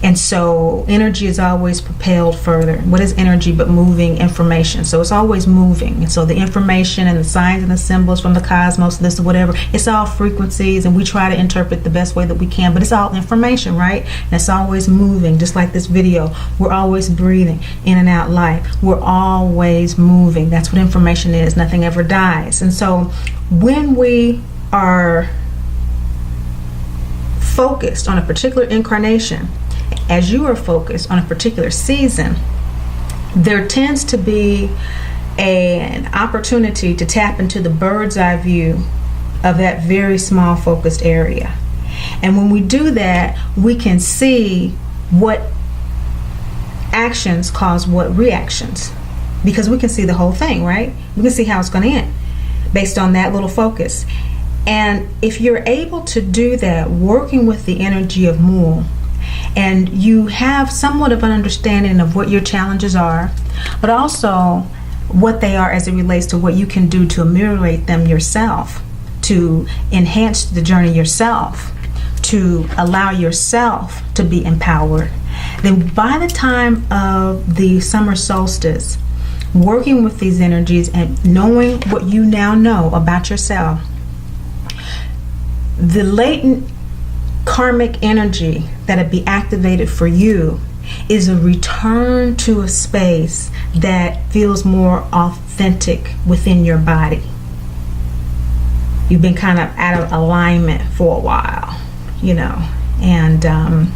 And so energy is always propelled further. What is energy but moving information? So it's always moving. And so the information and the signs and the symbols from the cosmos, this or whatever, it's all frequencies, and we try to interpret the best way that we can, but it's all information, right? And it's always moving, just like this video. We're always breathing in and out life. We're always moving. That's what information is. Nothing ever dies. And so when we are focused on a particular incarnation, as you are focused on a particular season, there tends to be an opportunity to tap into the bird's eye view of that very small focused area. And when we do that, we can see what actions cause what reactions, because we can see the whole thing, right? We can see how it's going to end based on that little focus. And if you're able to do that, working with the energy of Mool, and you have somewhat of an understanding of what your challenges are, but also what they are as it relates to what you can do to ameliorate them yourself, to enhance the journey yourself, to allow yourself to be empowered, then by the time of the summer solstice, working with these energies and knowing what you now know about yourself, the latent karmic energy that'll be activated for you is a return to a space that feels more authentic within your body. You've been kind of out of alignment for a while, and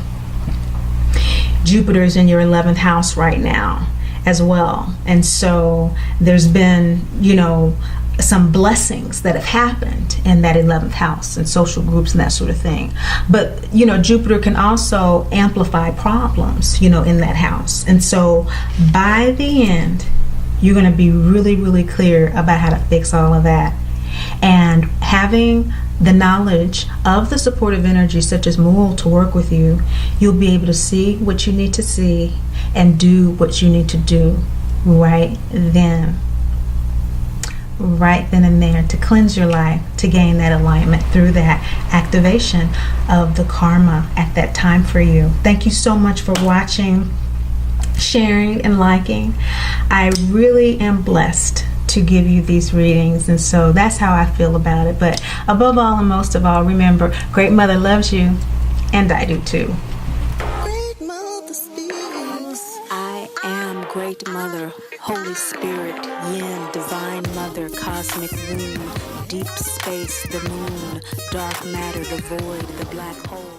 Jupiter's in your 11th house right now as well. And so there's been, some blessings that have happened in that 11th house and social groups and that sort of thing. But, Jupiter can also amplify problems, in that house. And so by the end, you're going to be really, really clear about how to fix all of that. And having the knowledge of the supportive energy such as Mool to work with you, you'll be able to see what you need to see and do what you need to do right then and there, to cleanse your life, to gain that alignment through that activation of the karma at that time for you. Thank you so much for watching, sharing, and liking. I really am blessed to give you these readings, and so that's how I feel about it. But above all and most of all, remember, Great Mother loves you, and I do too. I am Great Mother, Holy Spirit, Yin, Divine Mother, Cosmic Womb, Deep Space, the Moon, Dark Matter, the Void, the Black Hole.